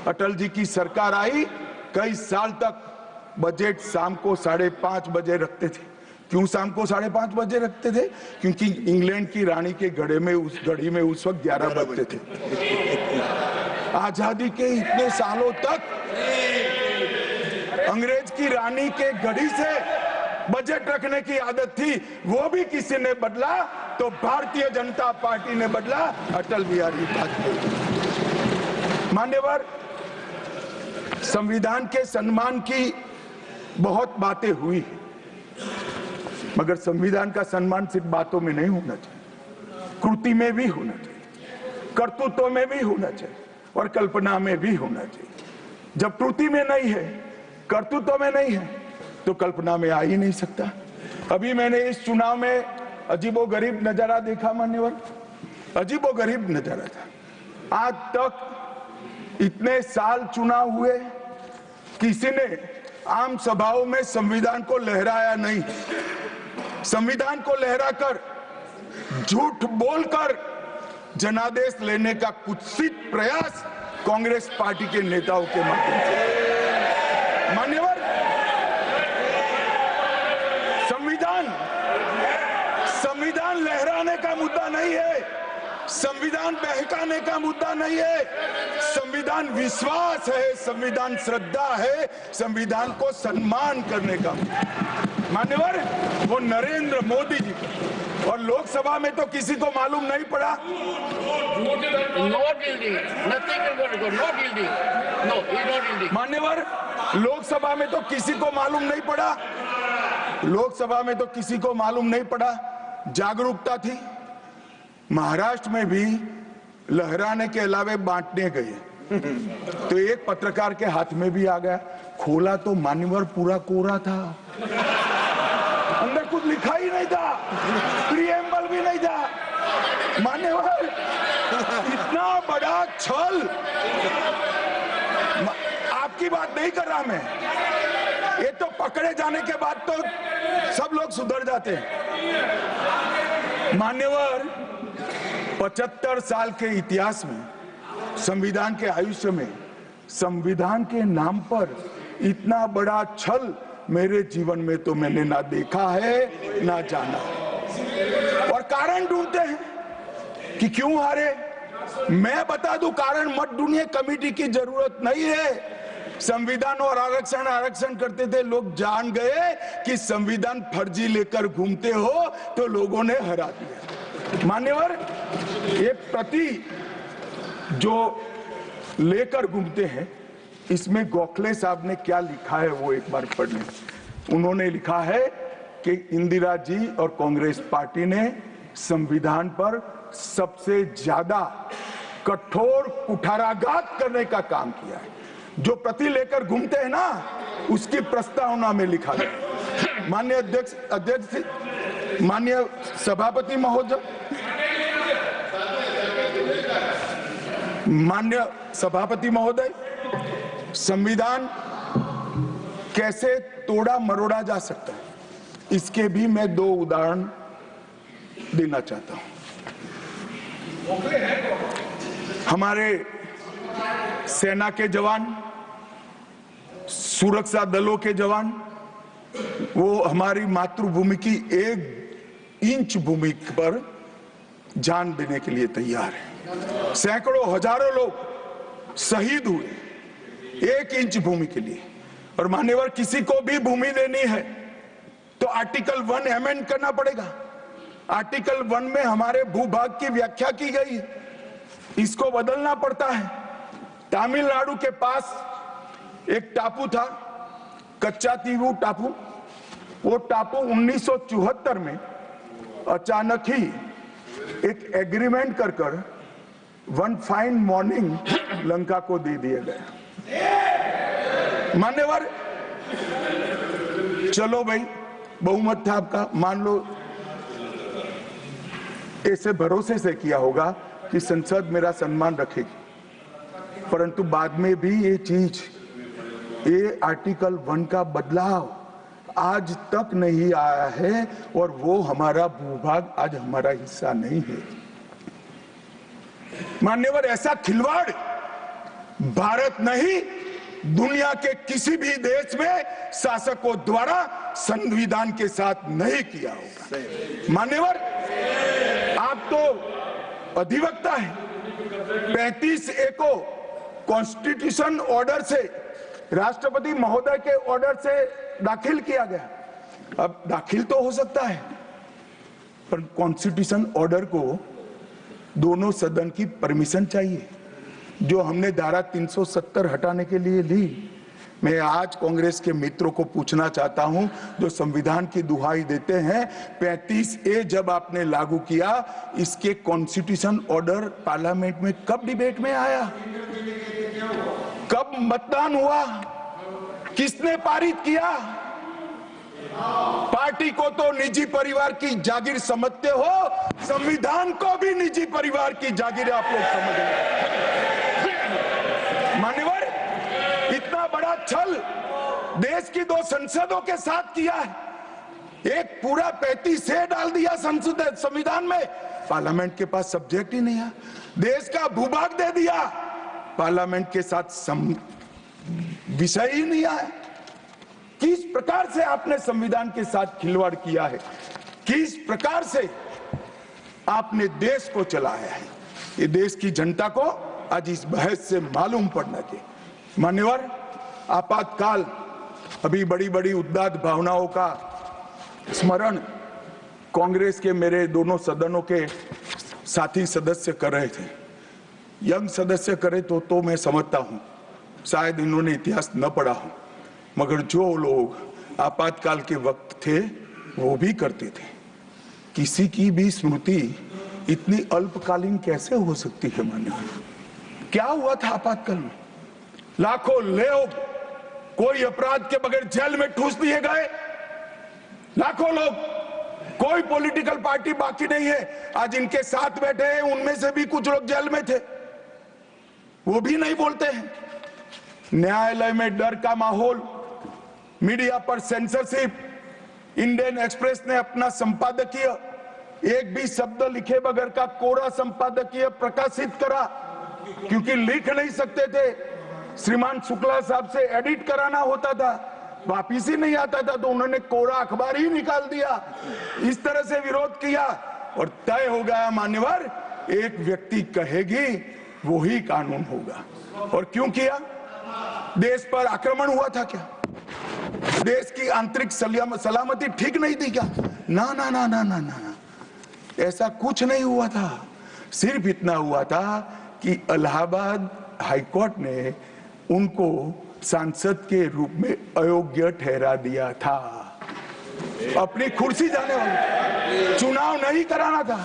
अटल जी की सरकार आई, कई साल तक बजट शाम को 5:30 बजे रखते थे। क्यों शाम को 5:30 बजे रखते थे? क्योंकि इंग्लैंड की रानी के घड़ी में उस वक्त 11 बजते थे। आजादी के इतने सालों तक अंग्रेज की रानी के घड़ी से बजट रखने की आदत थी, वो भी किसी ने बदला तो भारतीय जनता पार्टी ने बदला, अटल बिहारी वाजपेयी। मान्यवर, संविधान के सम्मान की बहुत बातें हुई, मगर संविधान का सम्मान सिर्फ बातों में नहीं होना चाहिए, कृति में भी होना चाहिए, कर्तृत्व में भी होना चाहिए और कल्पना में भी होना चाहिए। जब कृति में नहीं है, कर्तृत्व में नहीं है, तो कल्पना में आ ही नहीं सकता। अभी मैंने इस चुनाव में अजीबोगरीब नजारा देखा मान्यवर, अजीबोगरीब नजारा था। आज तक इतने साल चुनाव हुए, किसी ने आम सभाओं में संविधान को लहराया नहीं। संविधान को लहराकर, झूठ बोलकर जनादेश लेने का कुत्सित प्रयास कांग्रेस पार्टी के नेताओं के माध्यम से। मान्यवर, संविधान लहराने का मुद्दा नहीं है, संविधान बहकाने का मुद्दा नहीं है, संविधान विश्वास है, संविधान श्रद्धा है, संविधान को सम्मान करने का। मान्यवर, वो नरेंद्र मोदी जी, और लोकसभा में तो किसी को मालूम नहीं पड़ा। मान्यवर, लोकसभा में तो किसी को मालूम नहीं पड़ा, लोकसभा में तो किसी को मालूम नहीं पड़ा। जागरूकता थी, महाराष्ट्र में भी लहराने के अलावे बांटने गए तो एक पत्रकार के हाथ में भी आ गया, खोला तो मान्यवर पूरा कोरा था, अंदर कुछ लिखा ही नहीं था, प्रीएम्बल भी नहीं था। मान्यवर, इतना बड़ा छल, आपकी बात नहीं कर रहा मैं, ये तो पकड़े जाने के बाद तो सब लोग सुधर जाते हैं। मान्यवर, 75 साल के इतिहास में संविधान के आयुष्य में संविधान के नाम पर इतना बड़ा छल मेरे जीवन में तो मैंने ना देखा है ना जाना है। और कारण ढूंढते हैं कि क्यों हारे। मैं बता दूं, कारण मत ढूंढिए, कमेटी की जरूरत नहीं है। संविधान और आरक्षण करते थे, लोग जान गए कि संविधान फर्जी लेकर घूमते हो तो लोगों ने हरा दिया। मान्यवर, ये प्रति जो लेकर घूमते हैं, इसमें गोखले साहब ने क्या लिखा है वो एक बार पढ़ लें। उन्होंने लिखा है कि इंदिरा जी और कांग्रेस पार्टी ने संविधान पर सबसे ज्यादा कठोर कुठाराघात करने का काम किया है। जो प्रति लेकर घूमते हैं ना, उसकी प्रस्तावना में लिखा है। माननीय अध्यक्ष, माननीय सभापति महोदय, माननीय सभापति महोदय, संविधान कैसे तोड़ा मरोड़ा जा सकता है, इसके भी मैं दो उदाहरण देना चाहता हूं। हमारे सेना के जवान, सुरक्षा दलों के जवान, वो हमारी मातृभूमि की 1 इंच भूमि पर जान देने के लिए तैयार है। सैकड़ों हजारों लोग शहीद हुए 1 इंच भूमि के लिए। और मान्यवर, किसी को भी भूमि देनी है तो आर्टिकल 1 अमेंड करना पड़ेगा। आर्टिकल 1 में हमारे भूभाग की व्याख्या की गई है, इसको बदलना पड़ता है। तमिलनाडु के पास एक टापू था, कच्चा तीवू टापू। वो टापू 1974 में अचानक ही एक एग्रीमेंट कर वन फाइन मॉर्निंग लंका को दे दिया गया। मान्यवर, चलो भाई, बहुमत था आपका, मान लो ऐसे भरोसे से किया होगा कि संसद मेरा सम्मान रखेगी, परंतु बाद में भी ये चीज, ये आर्टिकल 1 का बदलाव आज तक नहीं आया है और वो हमारा भूभाग आज हमारा हिस्सा नहीं है। मान्यवर, ऐसा खिलवाड़ भारत नहीं, दुनिया के किसी भी देश में शासकों द्वारा संविधान के साथ नहीं किया होगा। मान्यवर, आप तो अधिवक्ता है। 35A को कॉन्स्टिट्यूशन ऑर्डर से, राष्ट्रपति महोदय के ऑर्डर से दाखिल किया गया। अब दाखिल तो हो सकता है, पर कॉन्स्टिट्यूशन ऑर्डर को दोनों सदन की परमिशन चाहिए, जो हमने धारा 370 हटाने के लिए ली। मैं आज कांग्रेस के मित्रों को पूछना चाहता हूं, जो संविधान की दुहाई देते हैं, 35A जब आपने लागू किया, इसके कॉन्स्टिट्यूशन ऑर्डर पार्लियामेंट में कब डिबेट में आया, कब मतदान हुआ, किसने पारित किया? पार्टी को तो निजी परिवार की जागीर समझते हो, संविधान को भी निजी परिवार की जागीर आप लोग समझ रहे। मान्यवर, इतना बड़ा छल देश की 2 संसदों के साथ किया है। एक पूरा 35A डाल दिया संसद संविधान में, पार्लियामेंट के पास सब्जेक्ट ही नहीं है। देश का भूभाग दे दिया, पार्लियामेंट के साथ विषय ही नहीं आया। किस प्रकार से आपने संविधान के साथ खिलवाड़ किया है, किस प्रकार से आपने देश को चलाया है, ये देश की जनता को आज इस बहस से मालूम पड़ना चाहिए। मान्यवर, आपातकाल, अभी बड़ी बड़ी उद्दात भावनाओं का स्मरण कांग्रेस के मेरे दोनों सदनों के साथी सदस्य कर रहे थे। यंग सदस्य करे तो मैं समझता हूं, शायद इन्होंने इतिहास न पढ़ा हो, मगर जो लोग आपातकाल के वक्त थे वो भी करते थे। किसी की भी स्मृति इतनी अल्पकालीन कैसे हो सकती है? मान्यवर, क्या हुआ था आपातकाल में? लाखों लोग कोई अपराध के बगैर जेल में ठूस दिए गए, लाखों लोग, कोई पॉलिटिकल पार्टी बाकी नहीं है। आज इनके साथ बैठे हैं, उनमें से भी कुछ लोग जेल में थे, वो भी नहीं बोलते हैं। न्यायालय में डर का माहौल, मीडिया पर सेंसरशिप। इंडियन एक्सप्रेस ने अपना संपादकीय एक भी शब्द लिखे बगैर का कोरा संपादकीय प्रकाशित करा। क्योंकि लिख नहीं सकते थे। श्रीमान शुक्ला साहब से एडिट कराना होता था, वापिस ही नहीं आता था, तो उन्होंने कोरा अखबार ही निकाल दिया। इस तरह से विरोध किया और तय हो गया मान्यवर, एक व्यक्ति कहेगी वो ही कानून होगा। और क्यों किया? देश पर आक्रमण हुआ था क्या? देश की आंतरिक सलामती ठीक नहीं थी क्या? ना ना ना ना ना ना, ऐसा कुछ नहीं हुआ था। सिर्फ इतना हुआ था कि इलाहाबाद हाईकोर्ट ने उनको सांसद के रूप में अयोग्य ठहरा दिया था। अपनी कुर्सी जाने वाले, चुनाव नहीं कराना था।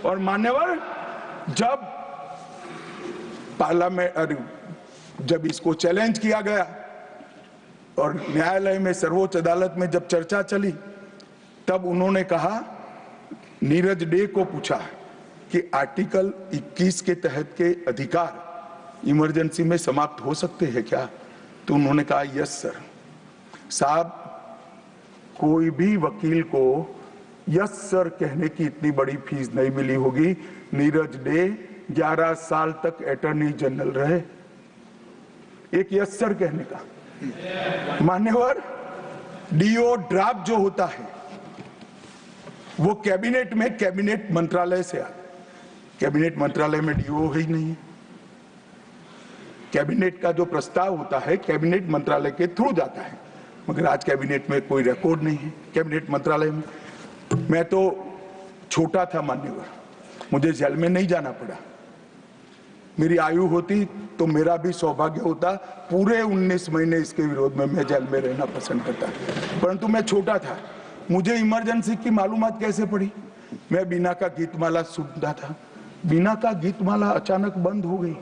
और मान्यवर, जब पार्लियामेंट, जब इसको चैलेंज किया गया और न्यायालय में, सर्वोच्च अदालत में जब चर्चा चली, तब उन्होंने कहा, नीरज डे को पूछा कि आर्टिकल 21 के तहत के अधिकार इमरजेंसी में समाप्त हो सकते हैं क्या? तो उन्होंने कहा यस सर। साहब, कोई भी वकील को यस सर कहने की इतनी बड़ी फीस नहीं मिली होगी। नीरज डे 11 साल तक अटॉर्नी जनरल रहे, एक यस सर कहने का। मान्यवर, डीओ ड्राफ्ट जो होता है वो कैबिनेट में, कैबिनेट मंत्रालय से आता है। कैबिनेट मंत्रालय में डीओ ही नहीं है। कैबिनेट का जो प्रस्ताव होता है कैबिनेट मंत्रालय के थ्रू जाता है, मगर आज कैबिनेट में कोई रिकॉर्ड नहीं है कैबिनेट मंत्रालय में। मैं तो छोटा था मान्यवर, मुझे जेल में नहीं जाना पड़ा। मेरी आयु होती तो मेरा भी सौभाग्य होता, पूरे 19 महीने इसके विरोध में मैं जेल में रहना पसंद करता, परंतु मैं छोटा था। मुझे इमरजेंसी की मालूमात कैसे पड़ी? मैं बीना का गीतमाला सुनता था, बीना का गीतमाला अचानक बंद हो गई,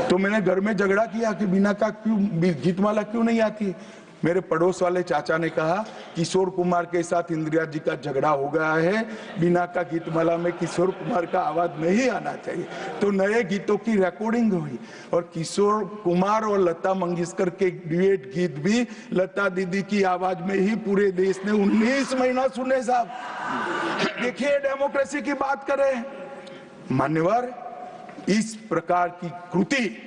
तो मैंने घर में झगड़ा किया कि बीना का गीतमाला क्यों नहीं आती। मेरे पड़ोस वाले चाचा ने कहा, किशोर कुमार के साथ इंदिरा जी का झगड़ा हो गया है, बीना का गीतमाला में किशोर कुमार का आवाज नहीं आना चाहिए। तो नए गीतों की रिकॉर्डिंग हुई और किशोर कुमार और लता मंगेशकर के ड्यूएट गीत भी लता दीदी की आवाज में ही पूरे देश ने 19 महीना सुने। साहब देखिए, डेमोक्रेसी की बात करें मान्यवर, इस प्रकार की कृति,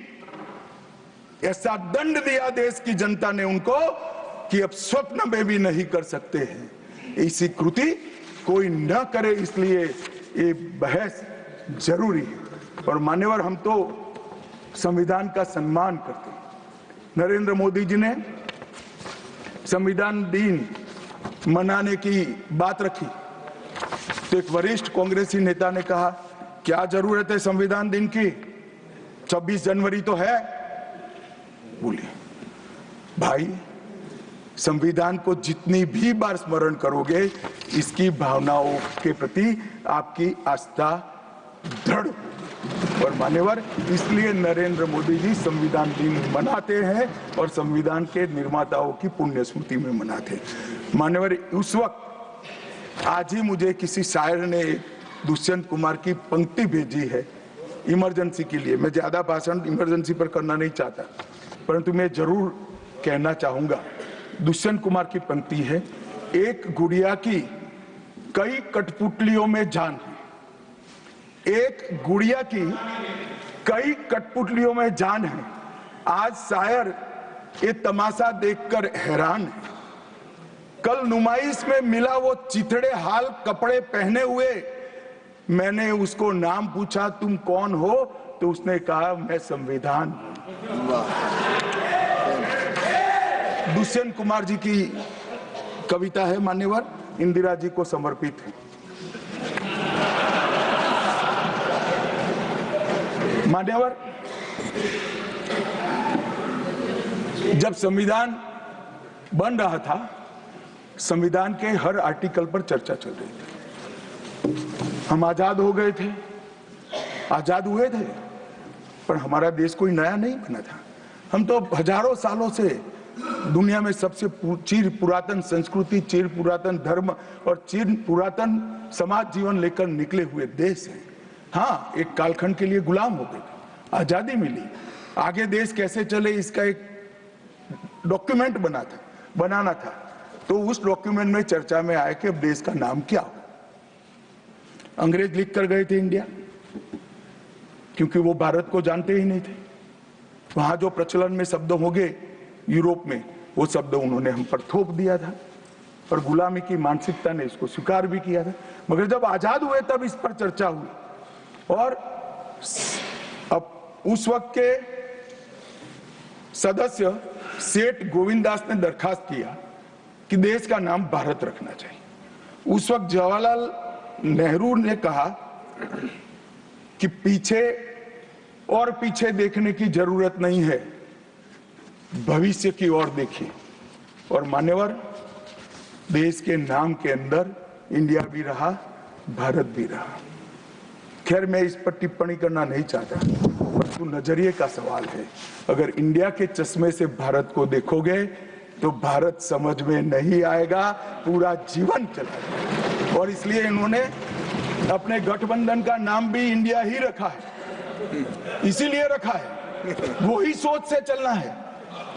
ऐसा दंड दिया देश की जनता ने उनको कि अब स्वप्न में भी नहीं कर सकते हैं। ऐसी कृति कोई न करे, इसलिए ये बहस जरूरी है। और मान्यवर, हम तो संविधान का सम्मान करते हैं। नरेंद्र मोदी जी ने संविधान दिन मनाने की बात रखी तो एक वरिष्ठ कांग्रेसी नेता ने कहा, क्या जरूरत है संविधान दिन की? 26 जनवरी तो है। बोलिए भाई, संविधान को जितनी भी बार स्मरण करोगे, इसकी भावनाओं के प्रति आपकी आस्था दृढ़। और मान्यवर, इसलिए नरेंद्र मोदी जी संविधान दिन मनाते हैं और संविधान के निर्माताओं की पुण्य स्मृति में मनाते हैं। मान्यवर, उस वक्त आज ही मुझे किसी शायर ने दुष्यंत कुमार की पंक्ति भेजी है इमरजेंसी के लिए। मैं ज्यादा भाषण इमरजेंसी पर करना नहीं चाहता, परंतु मैं जरूर कहना चाहूंगा। दुष्यंत कुमार की पंक्ति है, एक गुड़िया की कई कठपुतलियों में जान है, एक गुड़िया की कई कठपुतलियों में जान है। आज शायर ये तमाशा देखकर हैरान है। कल नुमाइश में मिला वो चिथड़े हाल कपड़े पहने हुए, मैंने उसको नाम पूछा, तुम कौन हो? तो उसने कहा, मैं संविधान। दुष्यंत कुमार जी की कविता है मान्यवर, इंदिरा जी को समर्पित है। मान्यवर, जब संविधान बन रहा था, संविधान के हर आर्टिकल पर चर्चा चल रही थी। हम आजाद हो गए थे, आजाद हुए थे, पर हमारा देश कोई नया नहीं बना था। हम तो हजारों सालों से दुनिया में सबसे चिर पुरातन संस्कृति, चिर पुरातन धर्म और चिर पुरातन समाज जीवन लेकर निकले हुए देश हैं। हाँ, एक कालखंड के लिए गुलाम हो गए, आजादी मिली, आगे देश कैसे चले इसका एक डॉक्यूमेंट बनाना था। तो उस डॉक्यूमेंट में चर्चा में आया कि अब देश का नाम क्या हो। अंग्रेज लिख कर गए थे इंडिया, क्योंकि वो भारत को जानते ही नहीं थे। वहां जो प्रचलन में शब्द होंगे यूरोप में, वो शब्द उन्होंने हम पर थोप दिया था और गुलामी की मानसिकता ने इसको स्वीकार भी किया था। मगर जब आजाद हुए तब इस पर चर्चा हुई और अब उस वक्त के सदस्य सेठ गोविंददास ने दरखास्त किया कि देश का नाम भारत रखना चाहिए। उस वक्त जवाहरलाल नेहरू ने कहा कि पीछे देखने की जरूरत नहीं है, भविष्य की ओर देखिए। और मान्यवर, देश के नाम के अंदर इंडिया भी रहा, भारत भी रहा। खैर, मैं इस पर टिप्पणी करना नहीं चाहता, परंतु नजरिए का सवाल है। अगर इंडिया के चश्मे से भारत को देखोगे तो भारत समझ में नहीं आएगा, पूरा जीवन चला जाएगा। और इसलिए इन्होंने अपने गठबंधन का नाम भी इंडिया ही रखा है, इसीलिए रखा है, वो ही सोच से चलना है।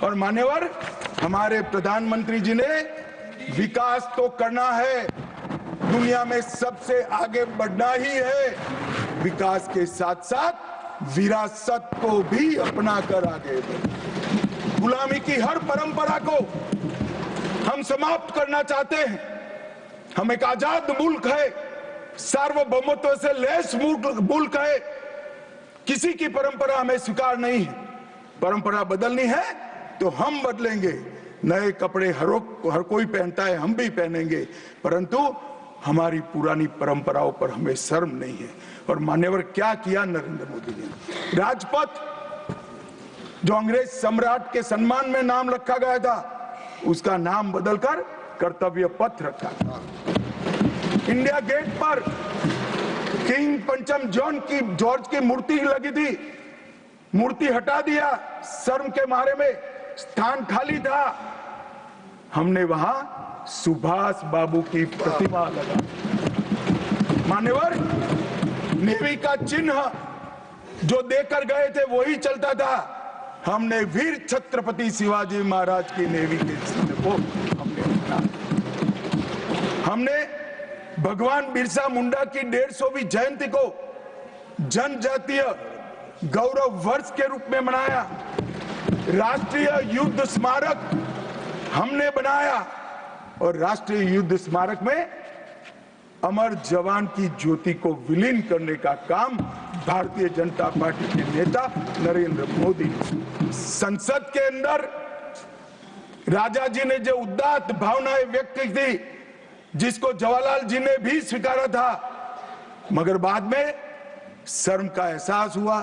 और मान्यवर, हमारे प्रधानमंत्री जी ने विकास तो करना है, दुनिया में सबसे आगे बढ़ना ही है, विकास के साथ साथ विरासत को भी अपना कर आगे बढ़े। गुलामी की हर परंपरा को हम समाप्त करना चाहते हैं। हम एक आजाद मुल्क है, सार्वभौमत्व से लैस मुल्क है, किसी की परंपरा हमें स्वीकार नहीं है। परंपरा बदलनी है तो हम बदलेंगे, नए कपड़े हर कोई पहनता है, हम भी पहनेंगे, परंतु हमारी पुरानी परंपराओं पर हमें शर्म नहीं है। और मान्यवर, क्या किया नरेंद्र मोदी ने? राजपथ, जो अंग्रेज सम्राट के सम्मान में नाम रखा गया था, उसका नाम बदलकर कर्तव्य पथ रखा था। इंडिया गेट पर किंग पंचम जॉर्ज की मूर्ति लगी थी, मूर्ति हटा दिया, शर्म के मारे में स्थान खाली था, हमने वहां सुभाष बाबू की प्रतिमा लगा। मान्यवर, नेवी का चिन्ह जो देकर गए थे वही चलता था। हमने वीर छत्रपति शिवाजी महाराज की नेवी के चिन्ह को हमने भगवान बिरसा मुंडा की 150वीं जयंती को जनजातीय गौरव वर्ष के रूप में मनाया। राष्ट्रीय युद्ध स्मारक हमने बनाया और राष्ट्रीय युद्ध स्मारक में अमर जवान की ज्योति को विलीन करने का काम भारतीय जनता पार्टी के नेता नरेंद्र मोदी। संसद के अंदर राजा जी ने जो उदात्त भावनाएं व्यक्त की थी, जिसको जवाहरलाल जी ने भी स्वीकारा था, मगर बाद में शर्म का एहसास हुआ,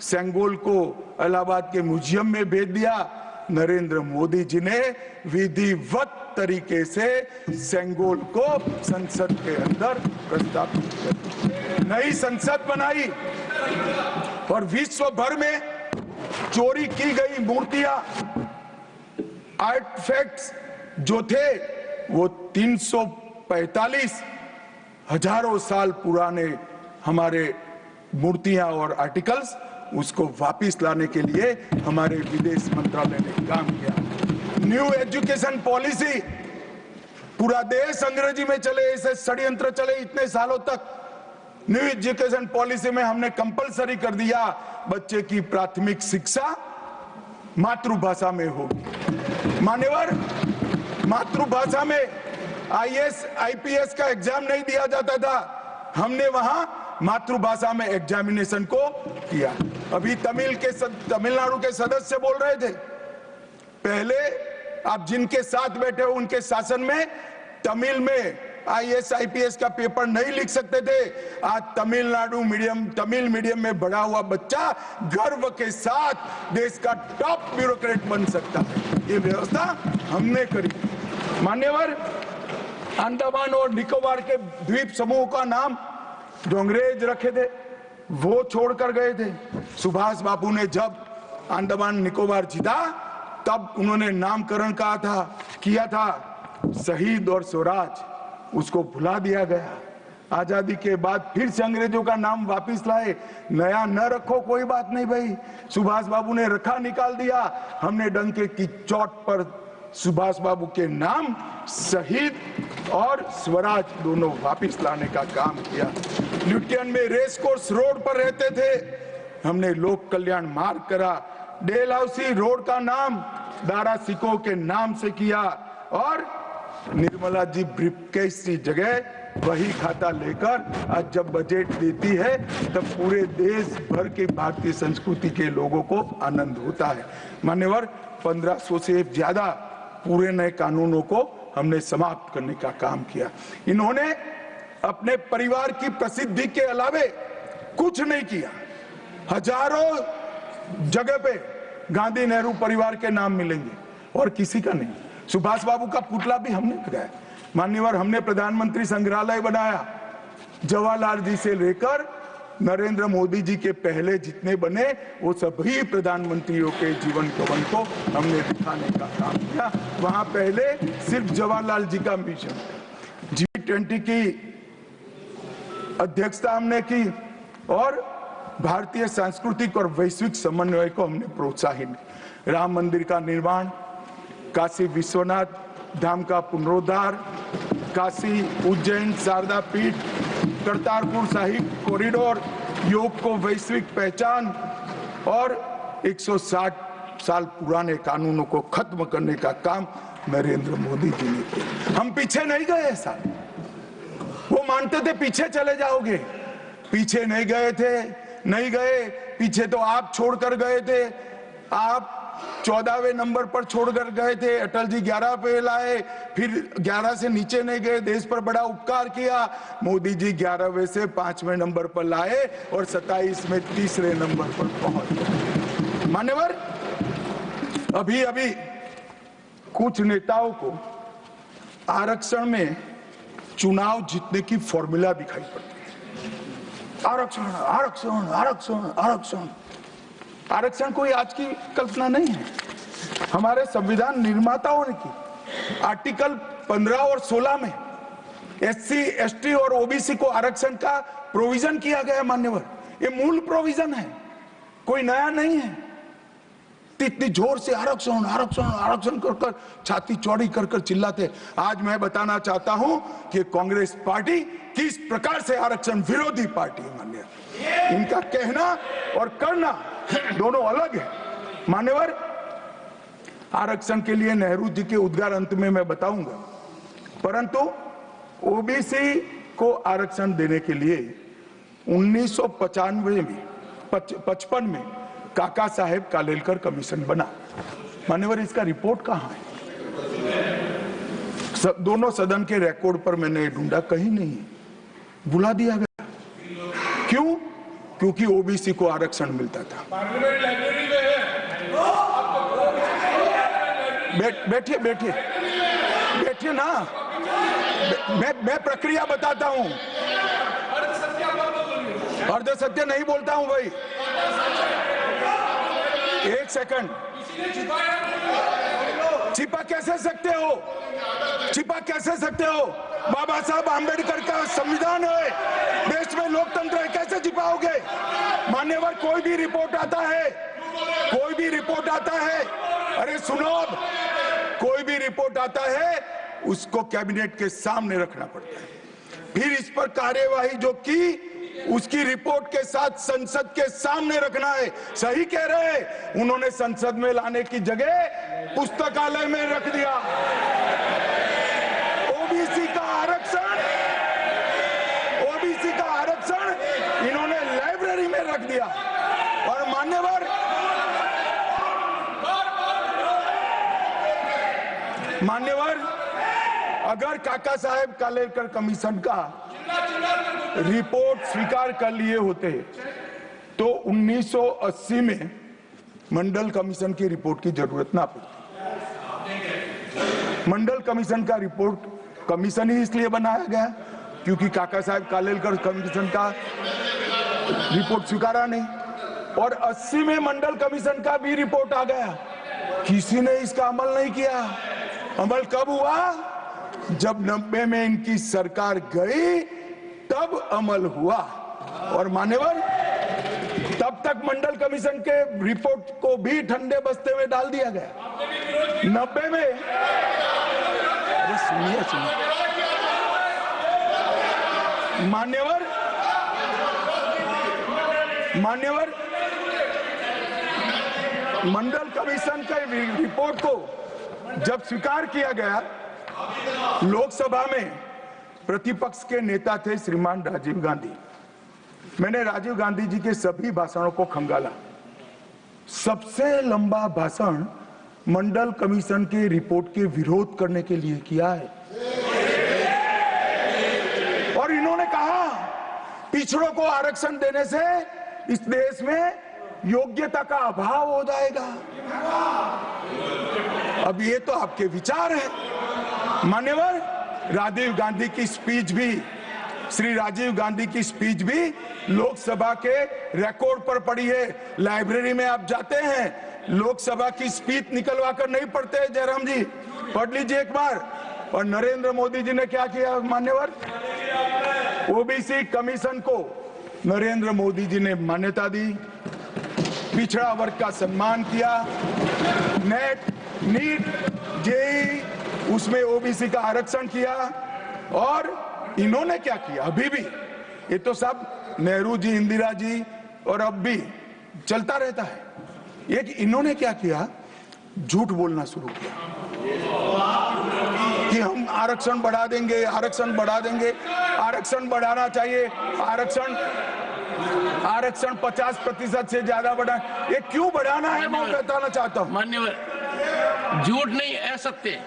सेंगोल को इलाहाबाद के म्यूजियम में भेज दिया। नरेंद्र मोदी जी ने विधिवत तरीके से सेंगोल को संसद के अंदर प्रस्तावित कर नई संसद बनाई और विश्व भर में चोरी की गई मूर्तियां, आर्टिफैक्ट्स जो थे वो 345 हजारों साल पुराने हमारे मूर्तियां और आर्टिकल्स, उसको वापस लाने के लिए हमारे विदेश मंत्रालय ने काम किया। न्यू एजुकेशन पॉलिसी, पूरा देश अंग्रेजी में चले, ऐसे षड्यंत्र चले इतने सालों तक। न्यू एजुकेशन पॉलिसी में हमने कंपलसरी कर दिया, बच्चे की प्राथमिक शिक्षा मातृभाषा में होगी। मान्यवर, मातृभाषा में आईएएस आईपीएस का एग्जाम नहीं दिया जाता था, हमने वहां मातृभाषा में एग्जामिनेशन को किया। अभी तमिलनाडु के सदस्य बोल रहे थे, पहले आप जिनके साथ बैठे हो उनके शासन में तमिल में आईएएस आईपीएस का पेपर नहीं लिख सकते थे। आज तमिल मीडियम में बड़ा हुआ बच्चा गर्व के साथ देश का टॉप ब्यूरोक्रेट बन सकता है। ये व्यवस्था हमने करी। मान्यवर, अंडमान और निकोबार के द्वीप समूह का नाम जो अंग्रेज रखे थे वो छोड़कर गए थे। सुभाष बाबू ने जब अंडमान निकोबार जीता तब उन्होंने नामकरण किया था शहीद और स्वराज, उसको भुला दिया गया। आजादी के बाद फिर से अंग्रेजों का नाम वापस लाए, नया न रखो कोई बात नहीं भाई, सुभाष बाबू ने रखा, निकाल दिया। हमने डंके की चोट पर सुभाष बाबू के नाम शहीद और स्वराज दोनों वापस लाने का काम किया। ल्यूटियन में रेस कोर्स रोड पर रहते थे हमने लोक कल्याण मार्ग करा, डेलहाउसी रोड का नाम दारा सिकोह के नाम से किया और निर्मला जी ब्रीफकेस की जगह वही खाता लेकर आज जब बजट देती है तब पूरे देश भर के भारतीय संस्कृति के लोगों को आनंद होता है। मान्यवर, 1500 से ज्यादा पूरे नए कानूनों को हमने समाप्त करने का काम किया। इन्होंने अपने परिवार की प्रसिद्धि के अलावे कुछ नहीं किया। हजारों जगह पे गांधी नेहरू परिवार के नाम मिलेंगे और किसी का नहीं। सुभाष बाबू का पुतला भी हमने लगाया। मान्यवर, हमने प्रधानमंत्री संग्रहालय बनाया। जवाहरलाल जी से लेकर नरेंद्र मोदी जी के पहले जितने बने वो सभी प्रधानमंत्रियों के जीवन कवन को हमने दिखाने का काम किया। वहां पहले सिर्फ जवाहरलाल जी का मिशन। G20 की अध्यक्षता हमने की और भारतीय सांस्कृतिक और वैश्विक समन्वय को हमने प्रोत्साहित। राम मंदिर का निर्माण, काशी विश्वनाथ धाम का पुनरुद्धार, काशी उज्जैन शारदा पीठ, करतारपुर साहिब कॉरिडोर, योग को वैश्विक पहचान और 160 साल पुराने कानूनों को खत्म करने का काम नरेंद्र मोदी जी ने किया। हम पीछे नहीं गए। ऐसा वो मानते थे पीछे चले जाओगे, पीछे नहीं गए थे, नहीं गए। पीछे तो आप छोड़कर गए थे। आप 14वें नंबर पर छोड़कर गए थे। अटल जी 11 पे लाए, फिर 11 से नीचे नहीं गए, देश पर बड़ा उपकार किया। मोदी जी 11वें से 5वें नंबर पर लाए और 27 में 3रे नंबर पर पहुंच गए। मान्यवर, अभी अभी कुछ नेताओं को आरक्षण में चुनाव जीतने की फॉर्मूला दिखाई पड़ती है। आरक्षण आरक्षण आरक्षण आरक्षण। आरक्षण कोई आज की कल्पना नहीं है। हमारे संविधान निर्माताओं ने की। आर्टिकल 15 और 16 में SC, ST और OBC को आरक्षण का प्रोविजन किया गया। मान्यवर, ये मूल प्रोविजन है, कोई नया नहीं है। इतनी जोर से आरक्षण आरक्षण आरक्षण कर कर छाती चौड़ी कर कर चिल्लाते। आज मैं बताना चाहता हूं कि कांग्रेस पार्टी किस प्रकार से आरक्षण विरोधी पार्टी है। मान्यवर, इनका कहना और करना दोनों अलग है। मान्यवर, आरक्षण के लिए नेहरू जी के उद्गार अंत में मैं बताऊंगा, परंतु OBC को आरक्षण देने के लिए 1995 में 55 में काका साहेब कालेलकर कमीशन बना। मान्यवर, इसका रिपोर्ट कहां है? दोनों सदन के रिकॉर्ड पर मैंने ढूंढा, कहीं नहीं है, बुला दिया गया। क्यों? क्योंकि OBC को आरक्षण मिलता था। बैठिए बैठिए बैठिए ना, मैं प्रक्रिया बताता हूं। अर्ध सत्य नहीं बोलता हूं भाई। एक सेकंड। छिपा कैसे सकते हो? छिपा कैसे सकते हो? बाबा साहब आंबेडकर का संविधान है, देश में लोकतंत्र है, कैसे छिपाओगे? मान्यवर, कोई भी रिपोर्ट आता है, कोई भी रिपोर्ट आता है, अरे सुनो, कोई भी रिपोर्ट आता है उसको कैबिनेट के सामने रखना पड़ता है, फिर इस पर कार्यवाही जो की उसकी रिपोर्ट के साथ संसद के सामने रखना है। सही कह रहे हैं, उन्होंने संसद में लाने की जगह पुस्तकालय में रख दिया। OBC का आरक्षण इन्होंने लाइब्रेरी में रख दिया। और मान्यवर, अगर काका साहेब कालेलकर कमीशन का रिपोर्ट स्वीकार कर लिए होते तो 1980 में मंडल कमीशन की रिपोर्ट की जरूरत ना पड़ती। मंडल कमीशन का रिपोर्ट कमीशन ही इसलिए बनाया गया क्योंकि काका साहेब कालेलकर कमीशन का रिपोर्ट स्वीकारा नहीं, और 80 में मंडल कमीशन का भी रिपोर्ट आ गया, किसी ने इसका अमल नहीं किया। अमल कब हुआ? जब 90 में इनकी सरकार गई तब अमल हुआ। और मान्यवर, तब तक मंडल कमीशन के रिपोर्ट को भी ठंडे बस्ते में डाल दिया गया। 90 में, अरे सुनिए मान्यवर, मंडल कमीशन के रिपोर्ट को जब स्वीकार किया गया, लोकसभा में प्रतिपक्ष के नेता थे श्रीमान राजीव गांधी। मैंने राजीव गांधी जी के सभी भाषणों को खंगाला। सबसे लंबा भाषण मंडल कमीशन के रिपोर्ट के विरोध करने के लिए किया है। और इन्होंने कहा पिछड़ों को आरक्षण देने से इस देश में योग्यता का अभाव हो जाएगा। अब ये तो आपके विचार हैं। मान्यवर, राजीव गांधी की स्पीच भी, श्री राजीव गांधी की स्पीच भी लोकसभा के रिकॉर्ड पर पड़ी है। लाइब्रेरी में आप जाते हैं, लोकसभा की स्पीच निकलवा कर नहीं पढ़ते। जयराम जी, पढ़ लीजिए एक बार। और नरेंद्र मोदी जी ने क्या किया मान्यवर? ओबीसी कमीशन को नरेंद्र मोदी जी ने मान्यता दी, पिछड़ा वर्ग का सम्मान किया, नेट, नीट, जेई उसमें ओबीसी का आरक्षण किया। और इन्होंने क्या किया? अभी भी ये तो सब नेहरू जी, इंदिरा जी और अब भी चलता रहता है। ये इन्होंने क्या किया? झूठ बोलना शुरू किया कि हम आरक्षण बढ़ा देंगे, आरक्षण बढ़ा देंगे। आरक्षण बढ़ाना चाहिए। आरक्षण 50% से ज्यादा बढ़ा। ये क्यों बढ़ाना है मैं बताना चाहता हूँ। मान्यवर, झूठ नहीं, असत्य।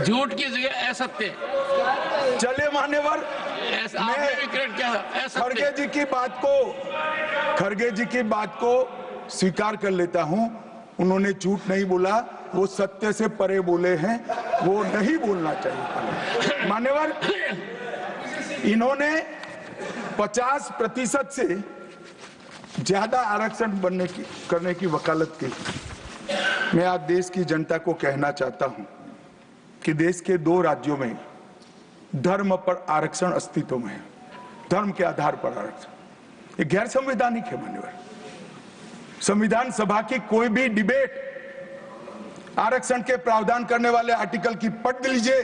झूठ की जगह असत्य। चलिए मान्यवर, आपने भी करेक्ट किया। खड़गे जी की बात को स्वीकार कर लेता हूं। उन्होंने झूठ नहीं बोला, वो सत्य से परे बोले हैं, वो नहीं बोलना चाहिए। मान्यवर, इन्होंने 50% से ज्यादा आरक्षण करने की वकालत की। मैं आज देश की जनता को कहना चाहता हूं कि देश के 2 राज्यों में धर्म पर आरक्षण अस्तित्व में है। धर्म के आधार पर आरक्षण, ये गैर संवैधानिक है मान्यवर। संविधान सभा की कोई भी डिबेट आरक्षण के प्रावधान करने वाले आर्टिकल की पढ़ लीजिए।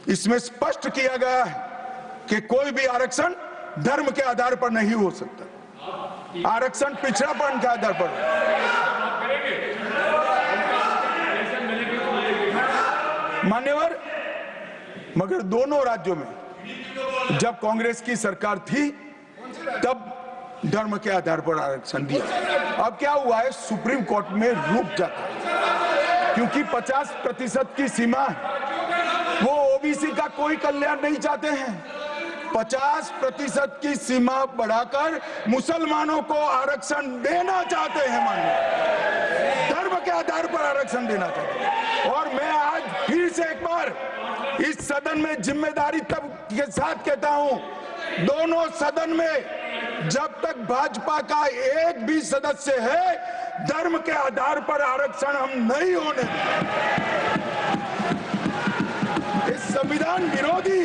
इसमें स्पष्ट किया गया है कि कोई भी आरक्षण धर्म के आधार पर नहीं हो सकता। आरक्षण पिछड़ापन के आधार पर। मान्यवर, मगर दोनों राज्यों में जब कांग्रेस की सरकार थी तब धर्म के आधार पर आरक्षण दिया। अब क्या हुआ है? सुप्रीम कोर्ट में रुक जाता है क्योंकि 50% की सीमा है। वो ओबीसी का कोई कल्याण नहीं चाहते हैं। 50% की सीमा बढ़ाकर मुसलमानों को आरक्षण देना चाहते हैं। मान्य धर्म के आधार पर आरक्षण देना चाहते हैं। और मैं आज फिर से एक बार इस सदन में जिम्मेदारी तब के साथ कहता हूं, दोनों सदन में जब तक भाजपा का एक भी सदस्य है, धर्म के आधार पर आरक्षण हम नहीं होने देंगे। इस संविधान विरोधी।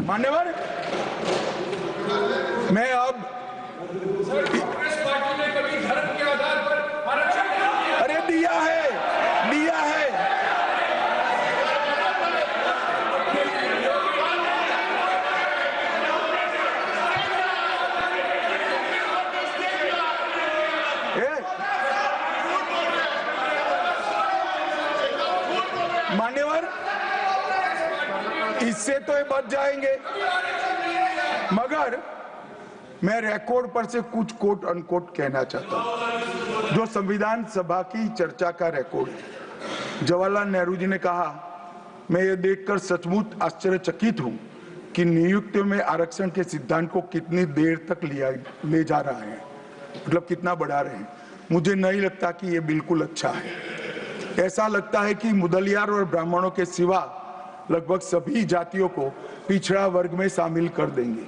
मान्यवर, मैं अब कांग्रेस पार्टी ने कभी धर्म के आधार पर आरक्षण अरे दिया है। मान्यवर, इससे तो ये बच जाएंगे, मगर मैं रिकॉर्ड पर से कुछ कोट अनकोट कहना चाहता हूं जो संविधान सभा की चर्चा का रिकॉर्ड है। जवाहरलाल नेहरू जी ने कहा, मैं ये देखकर सचमुच आश्चर्यचकित हूं कि नियुक्तियों में आरक्षण के सिद्धांत को कितनी देर तक ले जा रहा है, मतलब कितना बढ़ा रहे हैं। मुझे नहीं लगता कि ये बिल्कुल अच्छा है। ऐसा लगता है कि मुदलियार और ब्राह्मणों के सिवा लगभग सभी जातियों को पिछड़ा वर्ग में शामिल कर देंगे।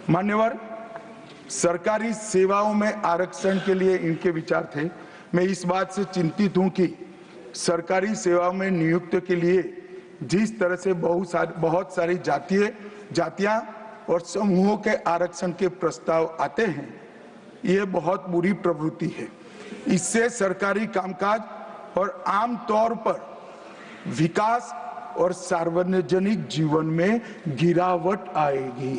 मान्यवर, सरकारी सेवाओं में आरक्षण के लिए इनके विचार थे। मैं इस बात से चिंतित हूं कि सरकारी सेवाओं में नियुक्ति के लिए जिस तरह से बहुत सारी जातियां और समूहों के आरक्षण के प्रस्ताव आते हैं, ये बहुत बुरी प्रवृत्ति है। इससे सरकारी कामकाज और आम तौर पर विकास और सार्वजनिक जीवन में गिरावट आएगी।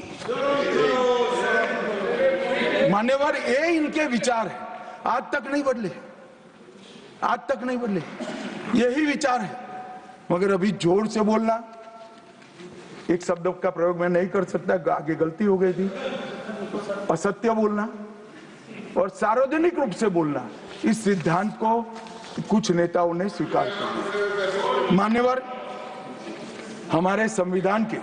मान्यवर, ये इनके विचार है, आज तक नहीं बदले, आज तक नहीं बदले, यही विचार है। मगर अभी जोर से बोलना, एक शब्द का प्रयोग मैं नहीं कर सकता, आगे गलती हो गई थी, असत्य बोलना और सार्वजनिक रूप से बोलना, इस सिद्धांत को कुछ नेताओं ने स्वीकार कर लिया। मान्यवर, हमारे संविधान के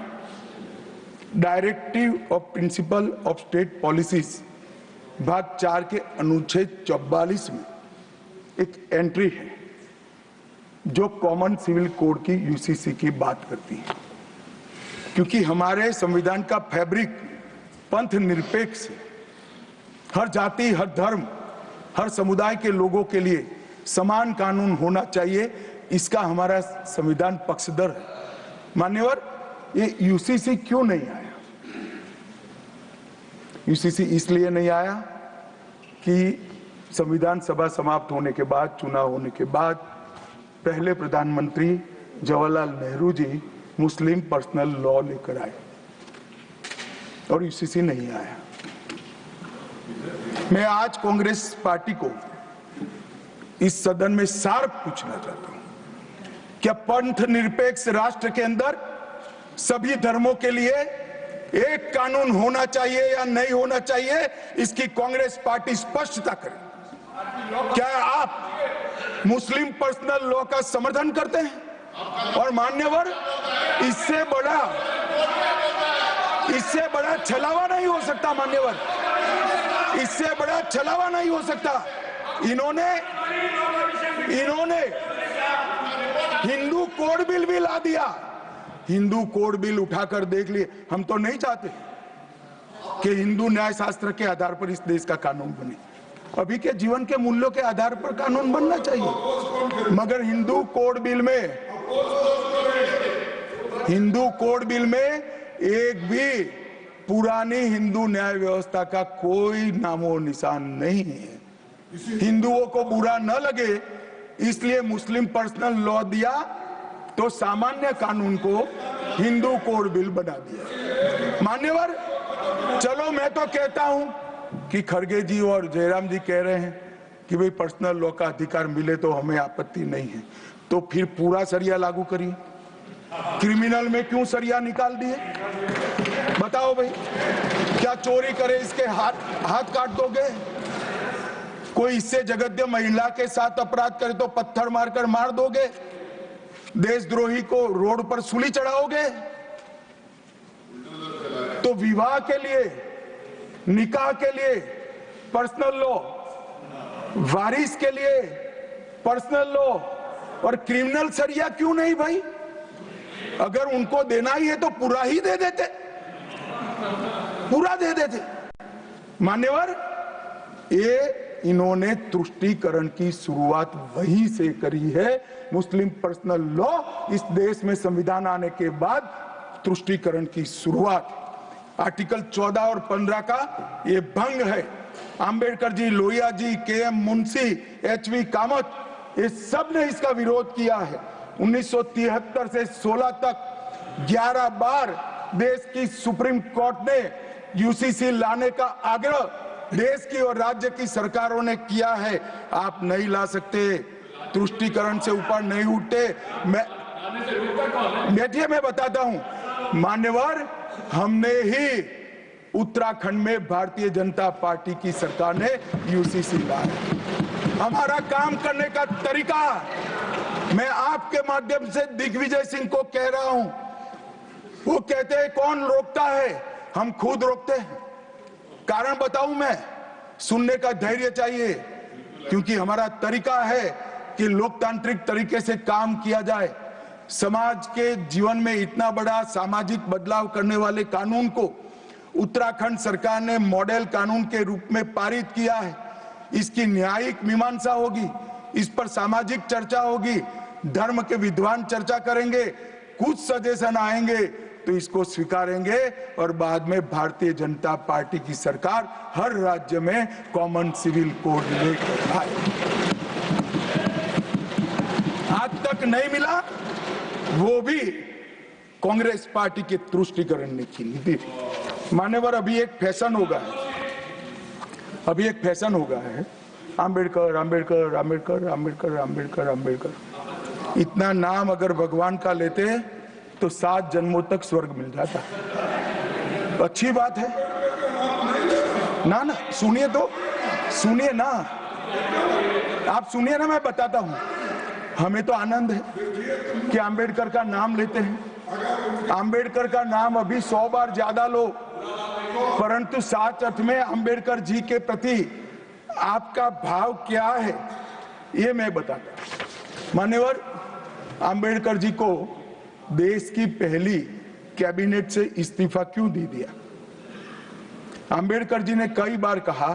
directive of principle of state policies भाग 4 के अनुच्छेद 44 में एक एंट्री है जो कॉमन सिविल कोड की यूसीसी की बात करती है। क्योंकि हमारे संविधान का फैब्रिक पंथ निरपेक्ष है, हर जाति, हर धर्म, हर समुदाय के लोगों के लिए समान कानून होना चाहिए, इसका हमारा संविधान पक्षधर है। मान्यवर, ये यूसीसी क्यों नहीं आया? यूसीसी इसलिए नहीं आया कि संविधान सभा समाप्त होने के बाद, चुनाव होने के बाद, पहले प्रधानमंत्री जवाहरलाल नेहरू जी मुस्लिम पर्सनल लॉ लेकर आए और यूसीसी नहीं आया। मैं आज कांग्रेस पार्टी को इस सदन में सार्थ पूछना चाहता हूं, क्या पंथ निरपेक्ष राष्ट्र के अंदर सभी धर्मों के लिए एक कानून होना चाहिए या नहीं होना चाहिए? इसकी कांग्रेस पार्टी स्पष्टता करे। क्या आप मुस्लिम पर्सनल लॉ का समर्थन करते हैं? और मान्यवर, इससे बड़ा छलावा नहीं हो सकता। मान्यवर, इससे बड़ा छलावा नहीं हो सकता। इन्होंने हिंदू कोड बिल भी ला दिया। हिंदू कोड बिल उठाकर देख लिए। हम तो नहीं चाहते कि हिंदू न्याय शास्त्र के आधार पर इस देश का कानून बने, अभी के जीवन के मूल्यों के आधार पर कानून बनना चाहिए। मगर हिंदू कोड बिल में एक भी पुरानी हिंदू न्याय व्यवस्था का कोई नामो निशान नहीं है। हिंदुओं को बुरा न लगे इसलिए मुस्लिम पर्सनल लॉ दिया, तो सामान्य कानून को हिंदू कोड बिल बना दिया। मान्यवर, चलो मैं तो कहता हूं कि खड़गे जी और जयराम जी कह रहे हैं कि भाई पर्सनल लॉ का अधिकार मिले तो हमें आपत्ति नहीं है, तो फिर पूरा सरिया लागू करिए। क्रिमिनल में क्यों सरिया निकाल दिए? बताओ भाई, क्या चोरी करे इसके हाथ काट दोगे? कोई इससे जगद्य महिला के साथ अपराध करे तो पत्थर मारकर मार दोगे? देशद्रोही को रोड पर सूली चढ़ाओगे? तो विवाह के लिए, निकाह के लिए पर्सनल लॉ, वारिस के लिए पर्सनल लॉ और क्रिमिनल सरिया क्यों नहीं भाई? अगर उनको देना ही है तो पूरा ही दे देते, पूरा दे देते। मान्यवर, ये इन्होंने तुष्टीकरण की शुरुआत वहीं से करी है। मुस्लिम पर्सनल लॉ इस देश में संविधान आने के बाद तुष्टीकरण की शुरुआत। आर्टिकल 14 और 15 का ये भंग है। अंबेडकर जी, लोहिया जी, के.एम. मुंशी, एच.वी. कामत, ये सब ने इसका विरोध किया है। 1973 से 16 तक 11 बार देश की सुप्रीम कोर्ट ने यूसीसी लाने का आग्रह देश की और राज्य की सरकारों ने किया है। आप नहीं ला सकते, तुष्टीकरण से ऊपर नहीं उठते। बैठिए, मैं बताता हूं। मान्यवर, हमने ही उत्तराखंड में भारतीय जनता पार्टी की सरकार ने यूसीसी लाया। हमारा काम करने का तरीका, मैं आपके माध्यम से दिग्विजय सिंह को कह रहा हूं। वो कहते हैं कौन रोकता है? हम खुद रोकते हैं। कारण बताऊं मैं? सुनने का धैर्य चाहिए, क्योंकि हमारा तरीका है कि लोकतांत्रिक तरीके से काम किया जाए। समाज के जीवन में इतना बड़ा सामाजिक बदलाव करने वाले कानून को उत्तराखंड सरकार ने मॉडल कानून के रूप में पारित किया है। इसकी न्यायिक मीमांसा होगी, इस पर सामाजिक चर्चा होगी, धर्म के विद्वान चर्चा करेंगे, कुछ सजेशन आएंगे तो इसको स्वीकारेंगे और बाद में भारतीय जनता पार्टी की सरकार हर राज्य में कॉमन सिविल कोड लेकर आए। आज तक नहीं मिला, वो भी कांग्रेस पार्टी के तुष्टीकरण की नीति थी। मान्यवर, अभी एक फैशन होगा, अभी एक फैशन हो गया है, आम्बेडकर आम्बेडकर आम्बेडकर आम्बेडकर आम्बेडकर आम्बेडकर। इतना नाम अगर भगवान का लेते तो 7 जन्मों तक स्वर्ग मिल जाता। तो अच्छी बात है ना। ना सुनिए तो, सुनिए ना, आप सुनिए ना, मैं बताता हूं। हमें तो आनंद है कि आम्बेडकर का नाम लेते हैं। आम्बेडकर का नाम अभी 100 बार ज्यादा लो, परंतु साच अर्थ में आम्बेडकर जी के प्रति आपका भाव क्या है ये मैं बताता हूं। मान्यवर, आम्बेडकर जी को देश की पहली कैबिनेट से इस्तीफा क्यों दे दिया? आम्बेडकर जी ने कई बार कहा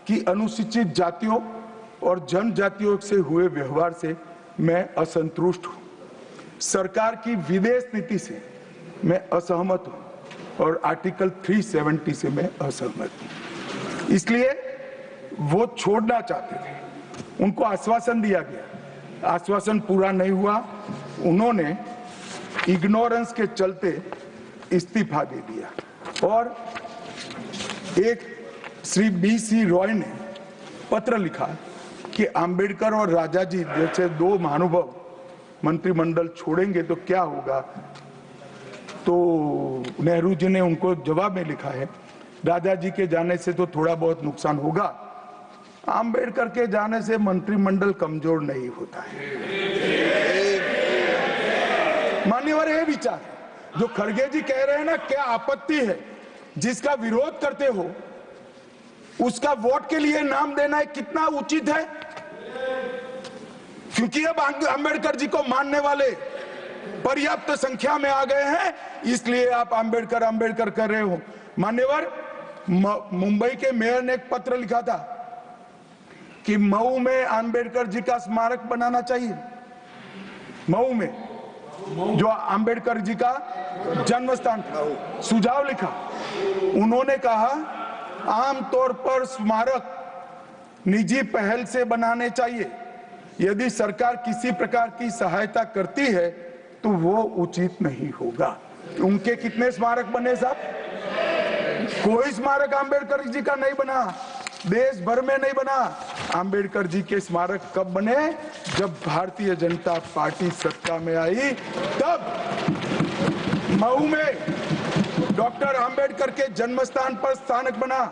कि अनुसूचित जातियों और जनजातियों से हुए व्यवहार से मैं असंतुष्ट हूं। सरकार की विदेश नीति से मैं असहमत हूं और आर्टिकल 370 से मैं असहमत हूं। इसलिए वो छोड़ना चाहते थे। उनको आश्वासन दिया गया, आश्वासन पूरा नहीं हुआ। उन्होंने इग्नोरेंस के चलते इस्तीफा दे दिया। और एक श्री BC रॉय ने पत्र लिखा कि आम्बेडकर और राजा जी जैसे 2 महानुभाव मंत्रिमंडल छोड़ेंगे तो क्या होगा। तो नेहरू जी ने उनको जवाब में लिखा है, राजा जी के जाने से तो थोड़ा बहुत नुकसान होगा, आम्बेडकर के जाने से मंत्रिमंडल कमजोर नहीं होता है। मान्यवर, ये विचार जो खड़गे जी कह रहे हैं ना, क्या आपत्ति है? जिसका विरोध करते हो उसका वोट के लिए नाम देना है, कितना उचित है? क्योंकि अब आम्बेडकर जी को मानने वाले पर्याप्त संख्या में आ गए हैं, इसलिए आप आम्बेडकर आम्बेडकर कर रहे हो। मान्यवर, मुंबई के मेयर ने एक पत्र लिखा था कि मऊ में आम्बेडकर जी का स्मारक बनाना चाहिए। मऊ में जो आम्बेडकर जी का जन्म स्थान था, सुझाव लिखा। उन्होंने कहा आमतौर पर स्मारक निजी पहल से बनाने चाहिए। यदि सरकार किसी प्रकार की सहायता करती है तो वो उचित नहीं होगा। उनके कितने स्मारक बने साहब? कोई स्मारक आम्बेडकर जी का नहीं बना, देश भर में नहीं बना। आम्बेडकर जी के स्मारक कब बने? जब भारतीय जनता पार्टी सत्ता में आई, तब मऊ में डॉक्टर आम्बेडकर के जन्म स्थान पर स्मारक बना।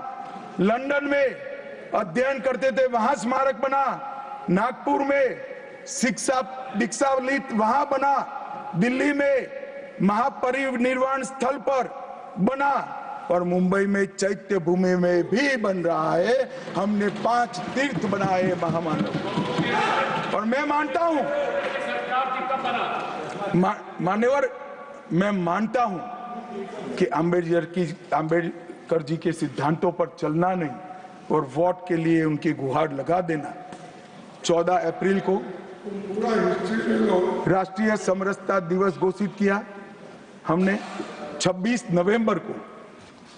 लंदन में अध्ययन करते थे, वहां स्मारक बना। नागपुर में शिक्षा दीक्षावलित वहां बना। दिल्ली में महापरिनिर्वाण स्थल पर बना और मुंबई में चैत्य भूमि में भी बन रहा है। हमने 5 तीर्थ बनाए महामानव। और मैं मानता हूं, मान्यवर, मैं मानता हूं कि आम्बेडकर जी के सिद्धांतों पर चलना नहीं और वोट के लिए उनकी गुहार लगा देना। 14 अप्रैल को राष्ट्रीय समरसता दिवस घोषित किया हमने। 26 नवंबर को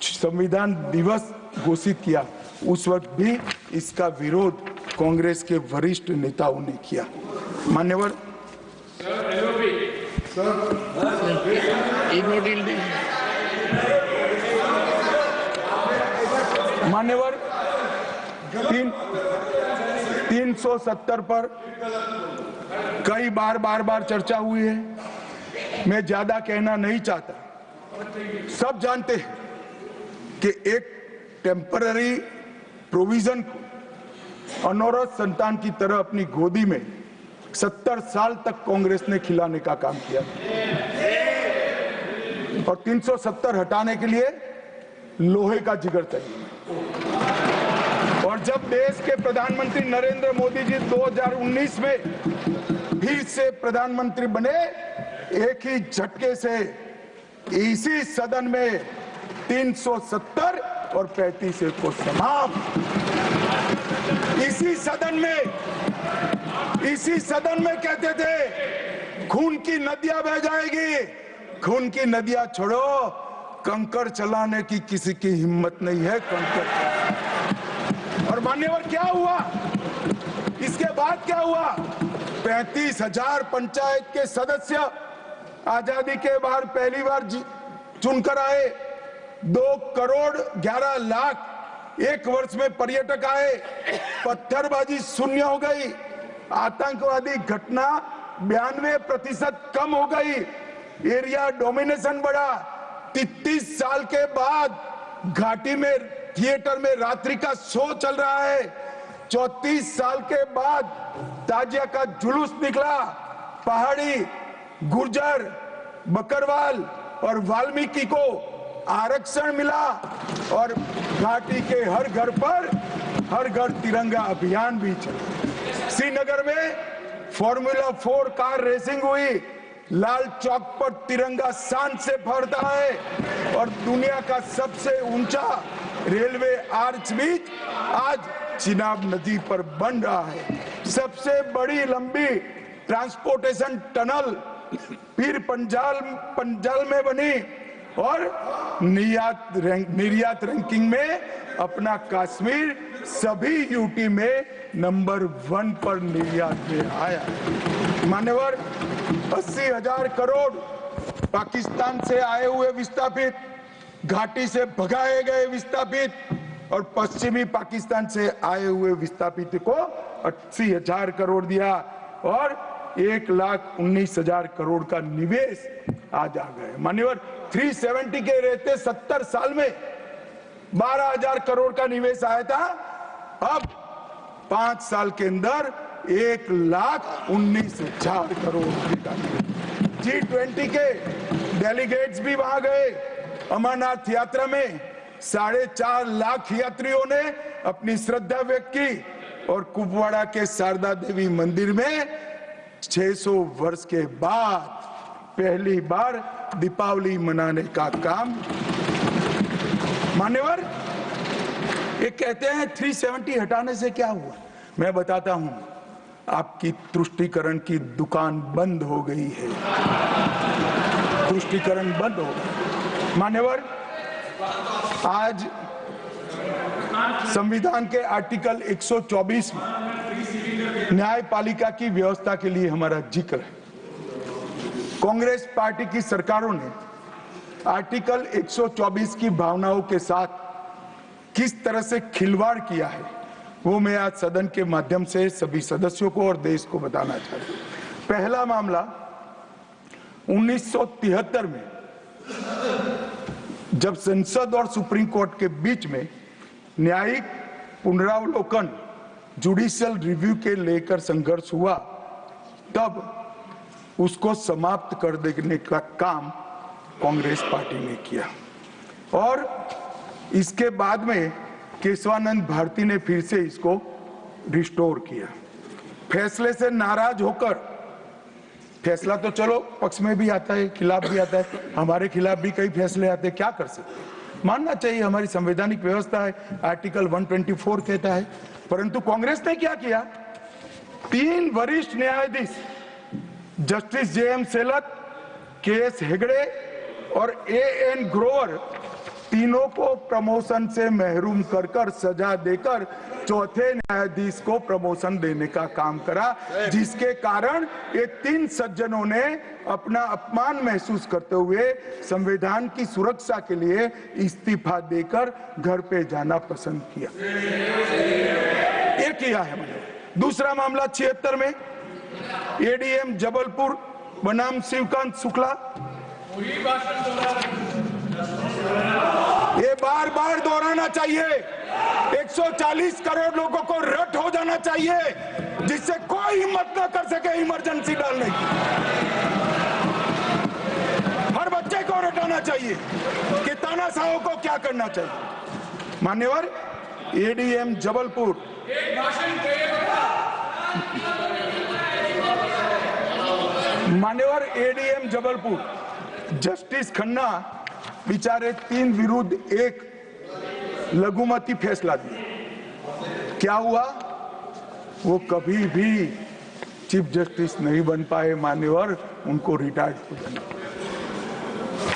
संविधान दिवस घोषित किया। उस वक्त भी इसका विरोध कांग्रेस के वरिष्ठ नेताओं ने किया। मान्यवर, मान्यवर, 370 पर कई बार चर्चा हुई है। मैं ज्यादा कहना नहीं चाहता। सब जानते हैं कि एक टेम्पररी प्रोविजन को अनौरत संतान की तरह अपनी गोदी में 70 साल तक कांग्रेस ने खिलाने का काम किया और 370 हटाने के लिए लोहे का जिगर चाहिए। और जब देश के प्रधानमंत्री नरेंद्र मोदी जी 2019 में फिर से प्रधानमंत्री बने, एक ही झटके से इसी सदन में 370 और 35 को समाप्त। इसी सदन में कहते थे खून की नदियां बह जाएगी। खून की नदियां छोड़ो, कंकड़ चलाने की किसी की हिम्मत नहीं है। कंकड़। और मान्यवर, क्या हुआ? इसके बाद क्या हुआ? 35,000 पंचायत के सदस्य आजादी के बाद पहली बार चुनकर आए। 2 करोड़ 11 लाख एक वर्ष में पर्यटक आए, पत्थरबाजी शून्य हो गई, आतंकवादी घटना 92% कम हो गई, एरिया डोमिनेशन बढ़ा। 33 साल के बाद घाटी में थिएटर में रात्रि का शो चल रहा है। 34 साल के बाद ताजिया का जुलूस निकला। पहाड़ी, गुर्जर, बकरवाल और वाल्मीकि को आरक्षण मिला और घाटी के हर घर पर हर घर तिरंगा अभियान भी चला। श्रीनगर में फॉर्मूला 4 कार रेसिंग हुई, लाल चौक पर तिरंगा शान से फहरता है और दुनिया का सबसे ऊंचा रेलवे आर्च भी आज चिनाब नदी पर बन रहा है। सबसे बड़ी लंबी ट्रांसपोर्टेशन टनल फिर पंजाल में बनी और निर्यात रैंकिंग में अपना कश्मीर सभी यूटी में नंबर 1 पर निर्यात में आया। मान्यवर, 80,000 करोड़ पाकिस्तान से आए हुए विस्थापित, घाटी से भगाए गए विस्थापित और पश्चिमी पाकिस्तान से आए हुए विस्थापित को 80,000 करोड़ दिया और 1,19,000 करोड़ का निवेश आज आ गए। मान्यवर, 370 के रहते 70 साल में 12,000 करोड़ का निवेश आया था, अब 5 साल के अंदर 1,19,000 करोड़ का। G20 के डेलीगेट्स भी वहां गए। अमरनाथ यात्रा में 4.5 लाख यात्रियों ने अपनी श्रद्धा व्यक्त की और कुपवाड़ा के शारदा देवी मंदिर में 600 वर्ष के बाद पहली बार दीपावली मनाने का काम। मान्यवर, ये कहते हैं 370 हटाने से क्या हुआ, मैं बताता हूं। आपकी तुष्टीकरण की दुकान बंद हो गई है, तुष्टीकरण बंद हो गया। मान्यवर, आज संविधान के आर्टिकल 124 में न्यायपालिका की व्यवस्था के लिए हमारा जिक्र है। कांग्रेस पार्टी की सरकारों ने आर्टिकल 124 की भावनाओं के साथ किस तरह से खिलवाड़ किया है, वो मैं आज सदन के माध्यम से सभी सदस्यों को और देश को बताना चाहता हूं। पहला मामला 1973 में जब संसद और सुप्रीम कोर्ट के बीच में न्यायिक पुनरावलोकन, जुडिशियल रिव्यू के लेकर संघर्ष हुआ, तब उसको समाप्त कर देने का काम कांग्रेस पार्टी ने किया और इसके बाद में केशवानंद भारती ने फिर से इसको रिस्टोर किया। फैसले से नाराज होकर, फैसला तो चलो पक्ष में भी आता है, खिलाफ भी आता है, हमारे खिलाफ भी कई फैसले आते हैं, क्या कर सकते, मानना चाहिए, हमारी संवैधानिक व्यवस्था है, आर्टिकल 124 कहता है। परंतु कांग्रेस ने क्या किया, 3 वरिष्ठ न्यायाधीश जस्टिस JM सेलत, KS हेगड़े और AN ग्रोवर, तीनों को प्रमोशन से महरूम कर सजा देकर चौथे न्यायाधीश को प्रमोशन देने का काम करा, जिसके कारण ये 3 सज्जनों ने अपना अपमान महसूस करते हुए संविधान की सुरक्षा के लिए इस्तीफा देकर घर पे जाना पसंद किया। ये किया है मैंने। दूसरा मामला 76 में ADM जबलपुर बनाम शिवकांत शुक्ला, ये बार बार दोहराना चाहिए, 140 करोड़ लोगों को रट हो जाना चाहिए जिससे कोई हिम्मत न कर सके इमरजेंसी डालने की। हर बच्चे को रटाना चाहिए कि तानाशाहों को क्या करना चाहिए। मान्यवर, ADM जबलपुर मान्यवर ADM जबलपुर जस्टिस खन्ना बेचारे 3 विरुद्ध 1 लघुमती फैसला दिया। क्या हुआ, वो कभी भी चीफ जस्टिस नहीं बन पाए। मान्यवर, उनको रिटायर्ड हो जाना।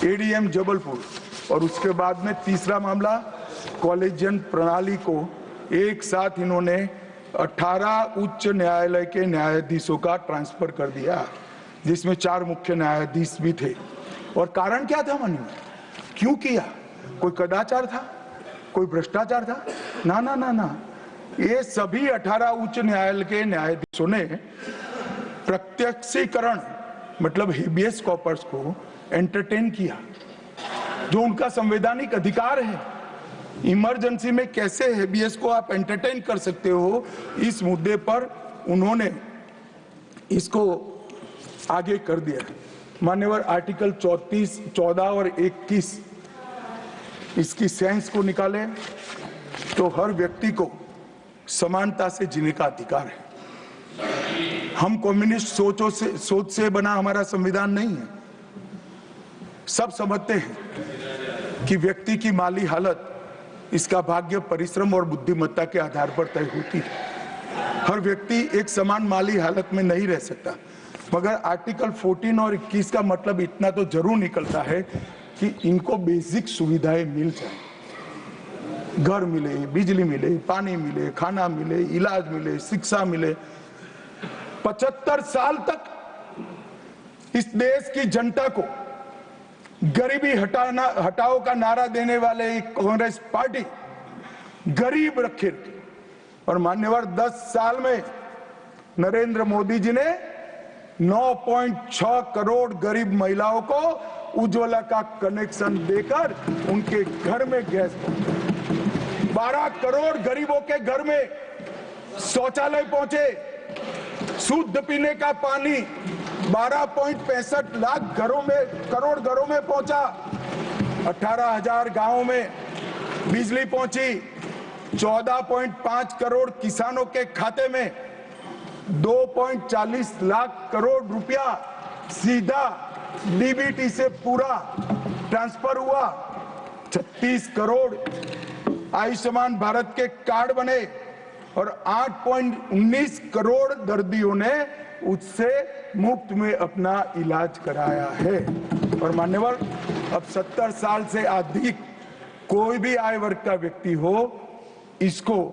ADM जबलपुर और उसके बाद में तीसरा मामला कॉलेजियन प्रणाली को एक साथ इन्होंने 18 उच्च न्यायालय के न्यायाधीशों का ट्रांसफर कर दिया, जिसमें 4 मुख्य न्यायाधीश भी थे। और कारण क्या था माननीय, क्यों किया, कोई कदाचार था, कोई भ्रष्टाचार था? ना ना ना ना, ये सभी 18 उच्च न्यायालय के न्यायाधीशों ने प्रत्यक्षीकरण मतलब हेबियस कॉर्पस को एंटरटेन किया, जो उनका संवैधानिक अधिकार है। इमरजेंसी में कैसे हेबियस को आप एंटरटेन कर सकते हो, इस मुद्दे पर उन्होंने इसको आगे कर दिया। मान्यवर आर्टिकल 34, 14 और 21 इसकी सेंस को निकाले तो हर व्यक्ति को समानता से जीने का अधिकार है। हम कम्युनिस्ट सोच से बना हमारा संविधान नहीं है। सब समझते हैं कि व्यक्ति की माली हालत इसका भाग्य, परिश्रम और बुद्धिमत्ता के आधार पर तय होती है। हर व्यक्ति एक समान माली हालत में नहीं रह सकता, मगर आर्टिकल 14 और 21 का मतलब इतना तो जरूर निकलता है कि इनको बेसिक सुविधाएं मिल जाए। घर मिले, बिजली मिले, पानी मिले, खाना मिले, इलाज मिले, शिक्षा मिले। 75 साल तक इस देश की जनता को गरीबी हटाओ का नारा देने वाले कांग्रेस पार्टी गरीब रखे। और मान्यवर 10 साल में नरेंद्र मोदी जी ने 9.6 करोड़ गरीब महिलाओं को उज्ज्वला का कनेक्शन देकर उनके घर में गैस पहुंचा। 12 करोड़ गरीबों के घर में शौचालय पहुंचे। शुद्ध पीने का पानी 12.65 लाख करोड़ घरों में पहुंचा। 18,000 गांवों में बिजली पहुंची। 14.5 करोड़ किसानों के खाते में 2.40 लाख करोड़ रुपया सीधा डीबीटी से पूरा ट्रांसफर हुआ। 36 करोड़ आयुष्मान भारत के कार्ड बने और 8.19 करोड़ दर्दियों ने उससे मुफ्त में अपना इलाज कराया है। और मान्यवर अब 70 साल से अधिक कोई भी आय वर्ग का व्यक्ति हो, इसको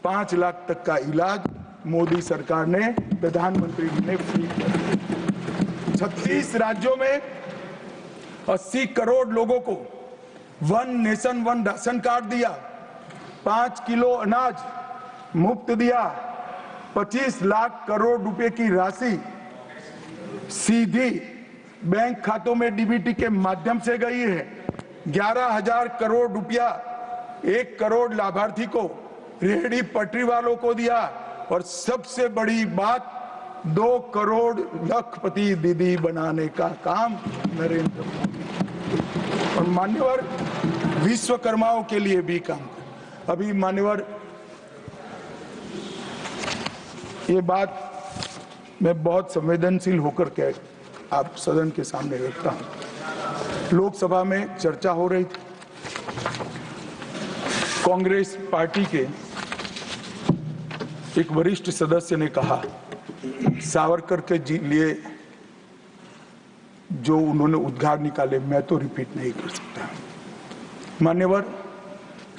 5 लाख तक का इलाज मोदी सरकार ने, प्रधानमंत्री जी ने फ्री कर दिया। 36 राज्यों में 80 करोड़ लोगों को one nation one ration card दिया। 5 किलो अनाज मुफ्त दिया। 25 लाख करोड़ रुपए की राशि सीधी बैंक खातों में डीबीटी के माध्यम से गई है। 11,000 करोड़ रुपया 1 करोड़ लाभार्थी को, रेहड़ी पटरी वालों को दिया। और सबसे बड़ी बात, 2 करोड़ लखपति दीदी बनाने का काम नरेंद्र मोदी। और मान्यवर विश्वकर्माओं के लिए भी काम। अभी मान्यवर ये बात मैं बहुत संवेदनशील होकर के आप सदन के सामने रखता हूं। लोकसभा में चर्चा हो रही थी। कांग्रेस पार्टी के एक वरिष्ठ सदस्य ने कहा, सावरकर के लिए जो उन्होंने उद्गार निकाले मैं तो रिपीट नहीं कर सकता। मान्यवर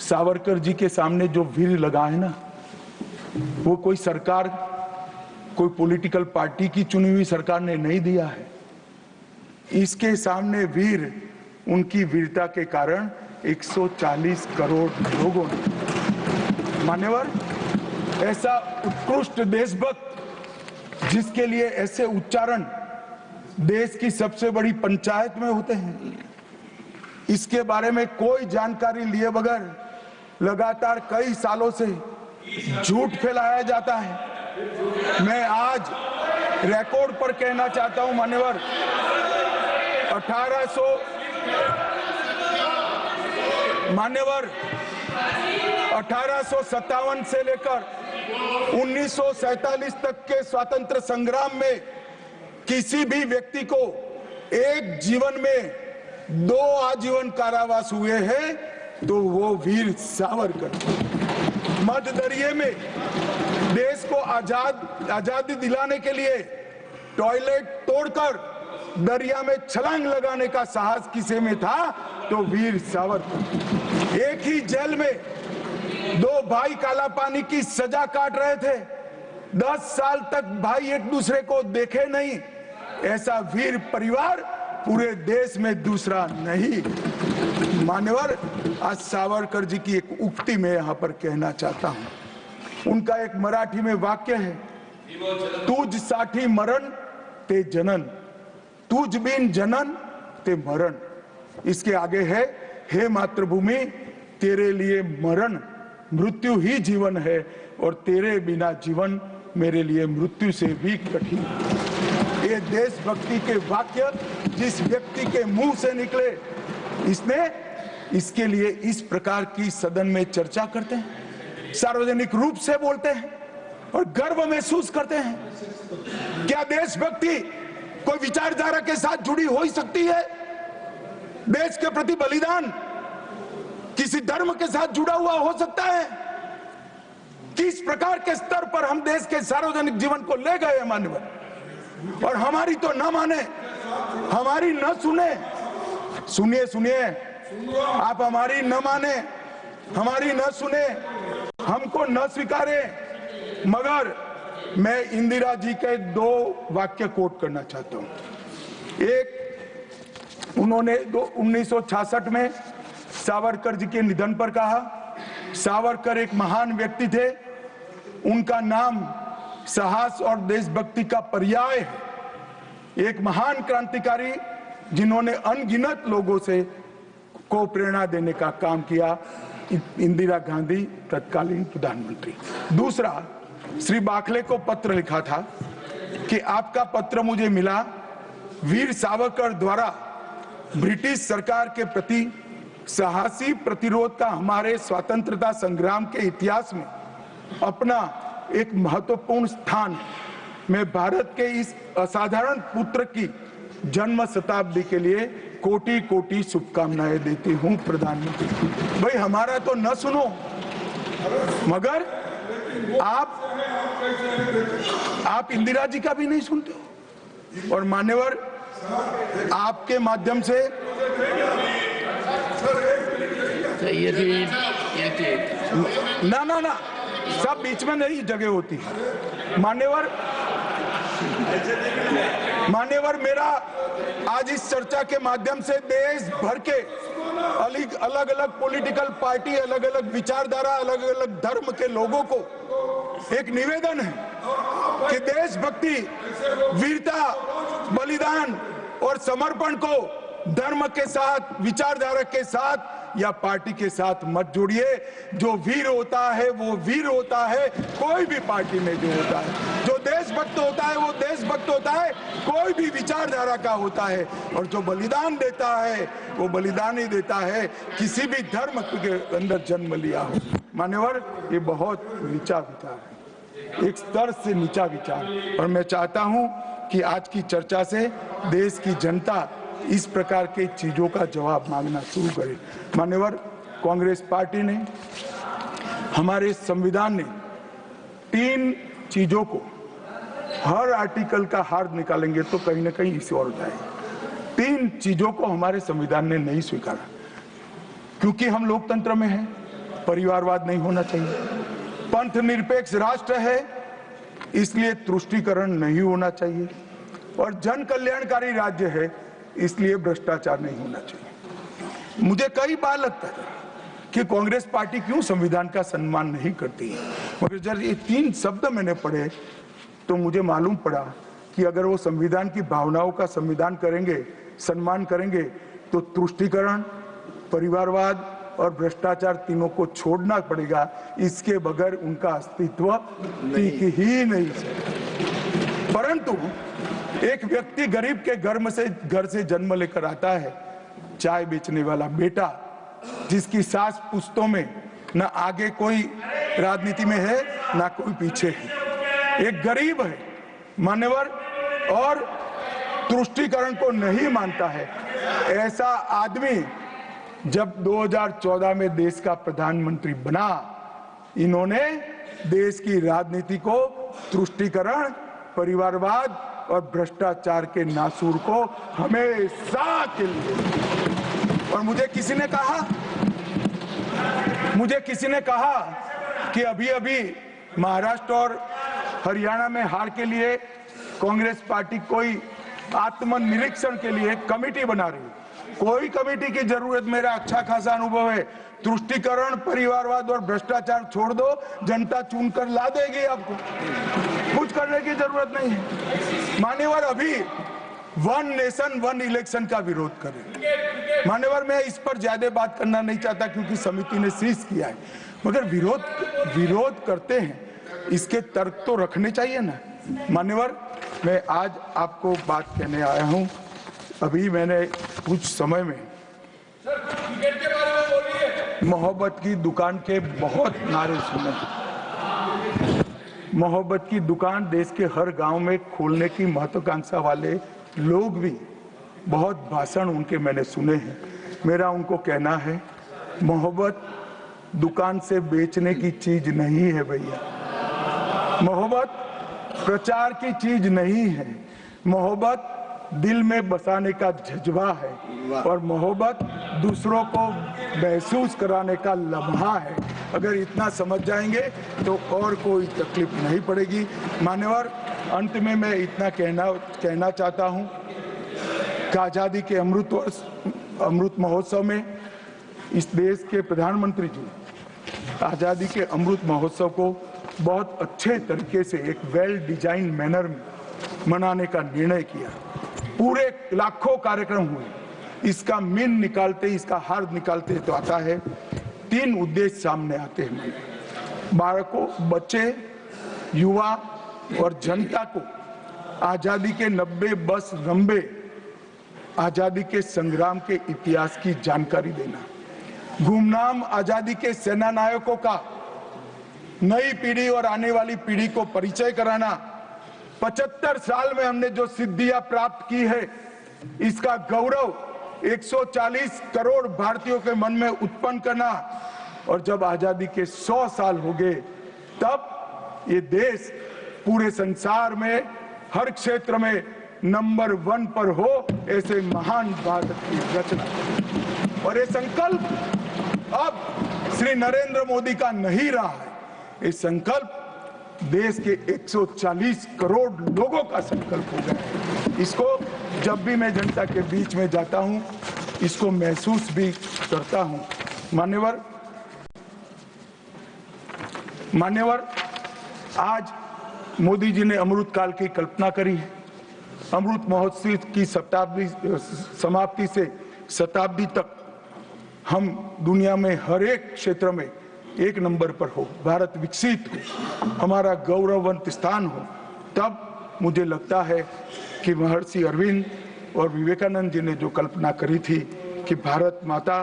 सावरकर जी के सामने जो वीर लगा है ना, वो कोई सरकार, कोई पॉलिटिकल पार्टी की चुनी हुई सरकार ने नहीं दिया है। इसके सामने वीर, उनकी वीरता के कारण 140 करोड़ लोगों ने। मान्यवर ऐसा उत्कृष्ट देशभक्त जिसके लिए ऐसे उच्चारण देश की सबसे बड़ी पंचायत में होते हैं, इसके बारे में कोई जानकारी लिए बगैर लगातार कई सालों से झूठ फैलाया जाता है। मैं आज रिकॉर्ड पर कहना चाहता हूं मान्यवर, 1857 से लेकर 1947 तक के स्वतंत्र संग्राम में किसी भी व्यक्ति को एक जीवन में 2 आजीवन कारावास हुए हैं तो वो वीर सावरकर। मध्य दरिये में देश को आजादी दिलाने के लिए टॉयलेट तोड़कर दरिया में छलांग लगाने का साहस किसे में था तो वीर सावरकर। एक ही जेल में 2 भाई काला पानी की सजा काट रहे थे। 10 साल तक भाई एक दूसरे को देखे नहीं। ऐसा वीर परिवार पूरे देश में दूसरा नहीं। मान्यवर, आज सावरकर जी की एक उक्ति मैं यहाँ पर कहना चाहता हूँ। उनका एक मराठी में वाक्य है, तुझ साठी मरण ते जनन, तुझ बिन जनन ते मरण। इसके आगे है, हे मातृभूमि तेरे लिए मरण मृत्यु ही जीवन है और तेरे बिना जीवन मेरे लिए मृत्यु से भी कठिन। ये देशभक्ति के वाक्य जिस व्यक्ति के मुंह से निकले, इसके लिए इस प्रकार की सदन में चर्चा करते हैं, सार्वजनिक रूप से बोलते हैं और गर्व महसूस करते हैं। क्या देशभक्ति कोई विचारधारा के साथ जुड़ी हो ही सकती है? देश के प्रति बलिदान किसी धर्म के साथ जुड़ा हुआ हो सकता है? किस प्रकार के स्तर पर हम देश के सार्वजनिक जीवन को ले गए हैं मानव, और हमारी तो न माने, हमारी न सुने। सुनिए सुनिए, आप हमारी न माने, हमारी न सुने, हमको न स्वीकारे, मगर मैं इंदिरा जी के 2 वाक्य कोट करना चाहता हूं। एक, उन्होंने 1966 में सावरकर जी के निधन पर कहा, सावरकर एक महान व्यक्ति थे, उनका नाम साहस और देशभक्ति का पर्याय है। एक महान क्रांतिकारी जिन्होंने अनगिनत लोगों को प्रेरणा देने का काम किया, इंदिरा गांधी तत्कालीन प्रधानमंत्री। दूसरा, श्री बाखले को पत्र लिखा था कि आपका पत्र मुझे मिला, वीर सावरकर द्वारा ब्रिटिश सरकार के प्रति साहसी प्रतिरोध का हमारे स्वतंत्रता संग्राम के इतिहास में अपना एक महत्वपूर्ण स्थान। मैं भारत के इस असाधारण पुत्र की जन्म शताब्दी के लिए कोटि कोटि शुभकामनाएं देती हूं प्रधानमंत्री। भाई हमारा तो न सुनो, मगर आप इंदिरा जी का भी नहीं सुनते हो। और मान्यवर, आपके माध्यम से ना सब बीच में नहीं जगह होती है। मान्यवर, मेरा आज इस चर्चा के माध्यम से देश भर के अलग अलग पॉलिटिकल पार्टी, अलग अलग विचारधारा, अलग अलग धर्म के लोगों को एक निवेदन है कि देशभक्ति, वीरता, बलिदान और समर्पण को धर्म के साथ, विचारधारा के साथ या पार्टी के साथ मत जोड़िए। जो वीर होता है वो वीर होता है, कोई भी पार्टी में जो होता है। जो देशभक्त होता है वो देशभक्त होता है, कोई भी विचारधारा का होता है। और जो बलिदान देता है वो बलिदान ही देता है, किसी भी धर्म के अंदर जन्म लिया हो। मान्यवर, ये बहुत नीचा विचार है, एक स्तर से नीचा विचार। और मैं चाहता हूं कि आज की चर्चा से देश की जनता इस प्रकार की चीजों का जवाब मांगना शुरू करे। मान्यवर, कांग्रेस पार्टी ने, हमारे संविधान ने 3 चीजों को, हर आर्टिकल का हार्द निकालेंगे तो कहीं ना कहीं इसे और जाएगा। 3 चीजों को हमारे संविधान ने नहीं स्वीकारा, क्योंकि हम लोकतंत्र में हैं, परिवारवाद नहीं होना चाहिए, पंथ निरपेक्ष राष्ट्र है इसलिए तुष्टीकरण नहीं होना चाहिए, और जन कल्याणकारी राज्य है इसलिए भ्रष्टाचार नहीं होना चाहिए। मुझे कई बार लगता है कि कांग्रेस पार्टी क्यों संविधान का सम्मान नहीं करती है, मगर जब ये 3 शब्द मैंने पढ़े तो मुझे मालूम पड़ा कि अगर वो संविधान की भावनाओं का संविधान करेंगे, सम्मान करेंगे, तो तुष्टीकरण, परिवारवाद और भ्रष्टाचार तीनों को छोड़ना पड़ेगा। इसके बगैर उनका अस्तित्व टिक ही नहीं सकता। परंतु एक व्यक्ति गरीब के घर से जन्म लेकर आता है, चाय बेचने वाला बेटा, जिसकी सास पुश्तों में न आगे कोई राजनीति में है ना कोई पीछे है, एक गरीब है मान्यवर, और तुष्टीकरण को नहीं मानता है। ऐसा आदमी जब 2014 में देश का प्रधानमंत्री बना, इन्होंने देश की राजनीति को तुष्टीकरण, परिवारवाद और भ्रष्टाचार के नासूर को हमेशा के लिए। और मुझे किसी ने कहा कि अभी अभी महाराष्ट्र और हरियाणा में हार के लिए कांग्रेस पार्टी कोई आत्मनिरीक्षण के लिए कमेटी बना रही है। कोई कमेटी की जरूरत, मेरा अच्छा खासा अनुभव है। तुष्टीकरण, परिवारवाद और भ्रष्टाचार छोड़ दो, जनता चुनकर ला देगी आपको, कुछ करने की जरूरत नहीं है। मान्यवर, अभी वन नेशन वन इलेक्शन का विरोध करें। मान्यवर, मैं इस पर ज्यादा बात करना नहीं चाहता क्योंकि समिति ने शीश किया है, मगर विरोध करते हैं, इसके तर्क तो रखने चाहिए ना। मान्यवर, मैं आज आपको बात कहने आया हूं। अभी मैंने कुछ समय में मोहब्बत की दुकान के बहुत नारे सुने। मोहब्बत की दुकान देश के हर गांव में खोलने की महत्वाकांक्षा वाले लोग भी बहुत भाषण उनके मैंने सुने हैं। मेरा उनको कहना है, मोहब्बत दुकान से बेचने की चीज नहीं है भैया। मोहब्बत प्रचार की चीज नहीं है। मोहब्बत दिल में बसाने का जज्बा है और मोहब्बत दूसरों को महसूस कराने का लम्हा है। अगर इतना समझ जाएंगे तो और कोई तकलीफ नहीं पड़ेगी। मान्यवर, अंत में मैं इतना कहना चाहता हूं कि आजादी के अमृत महोत्सव में इस देश के प्रधानमंत्री जी आजादी के अमृत महोत्सव को बहुत अच्छे तरीके से एक वेल डिजाइन मैनर में मनाने का निर्णय किया। पूरे लाखों कार्यक्रम हुए। इसका मीन निकालते, इसका हार निकालते तो आता है 3 उद्देश्य सामने आते हैं। बालकों, बच्चे, युवा और जनता को आजादी के 90 बस लंबे आजादी के संग्राम के इतिहास की जानकारी देना। गुमनाम आजादी के सेना नायकों का नई पीढ़ी और आने वाली पीढ़ी को परिचय कराना। 75 साल में हमने जो सिद्धियां प्राप्त की है, इसका गौरव 140 करोड़ भारतीयों के मन में उत्पन्न करना। और जब आजादी के 100 साल हो गए, तब ये देश पूरे संसार में हर क्षेत्र में नंबर 1 पर हो, ऐसे महान भारत की रचना। और ये संकल्प अब श्री नरेंद्र मोदी का नहीं रहा है, ये संकल्प देश के 140 करोड़ लोगों का संकल्प हो गया है। इसको जब भी मैं जनता के बीच में जाता हूं, इसको महसूस भी करता हूं। मान्यवर, आज मोदी जी ने अमृत काल की कल्पना करी है। अमृत महोत्सव की समाप्ति से शताब्दी तक हम दुनिया में हर एक क्षेत्र में 1 नंबर पर हो, भारत विकसित हो, हमारा गौरववंत स्थान हो। तब मुझे लगता है कि महर्षि अरविंद और विवेकानंद जी ने जो कल्पना करी थी कि भारत माता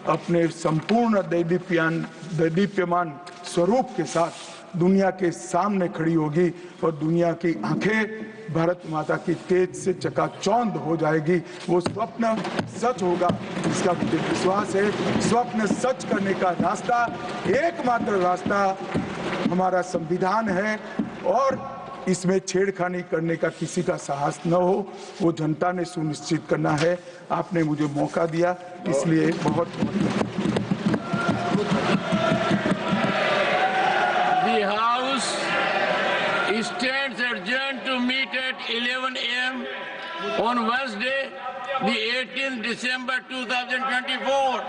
अपने संपूर्ण दैदीप्यमान स्वरूप के साथ दुनिया के सामने खड़ी होगी और दुनिया की आंखें भारत माता की तेज से चकाचौंध हो जाएगी। वो स्वप्न सच होगा, इसका मुझे विश्वास है। स्वप्न सच करने का रास्ता, एकमात्र रास्ता हमारा संविधान है और इसमें छेड़खानी करने का किसी का साहस न हो, वो जनता ने सुनिश्चित करना है। आपने मुझे मौका दिया, इसलिए बहुत The House stands adjourned to meet at 11 a.m. on Wednesday, the 18th December 2024.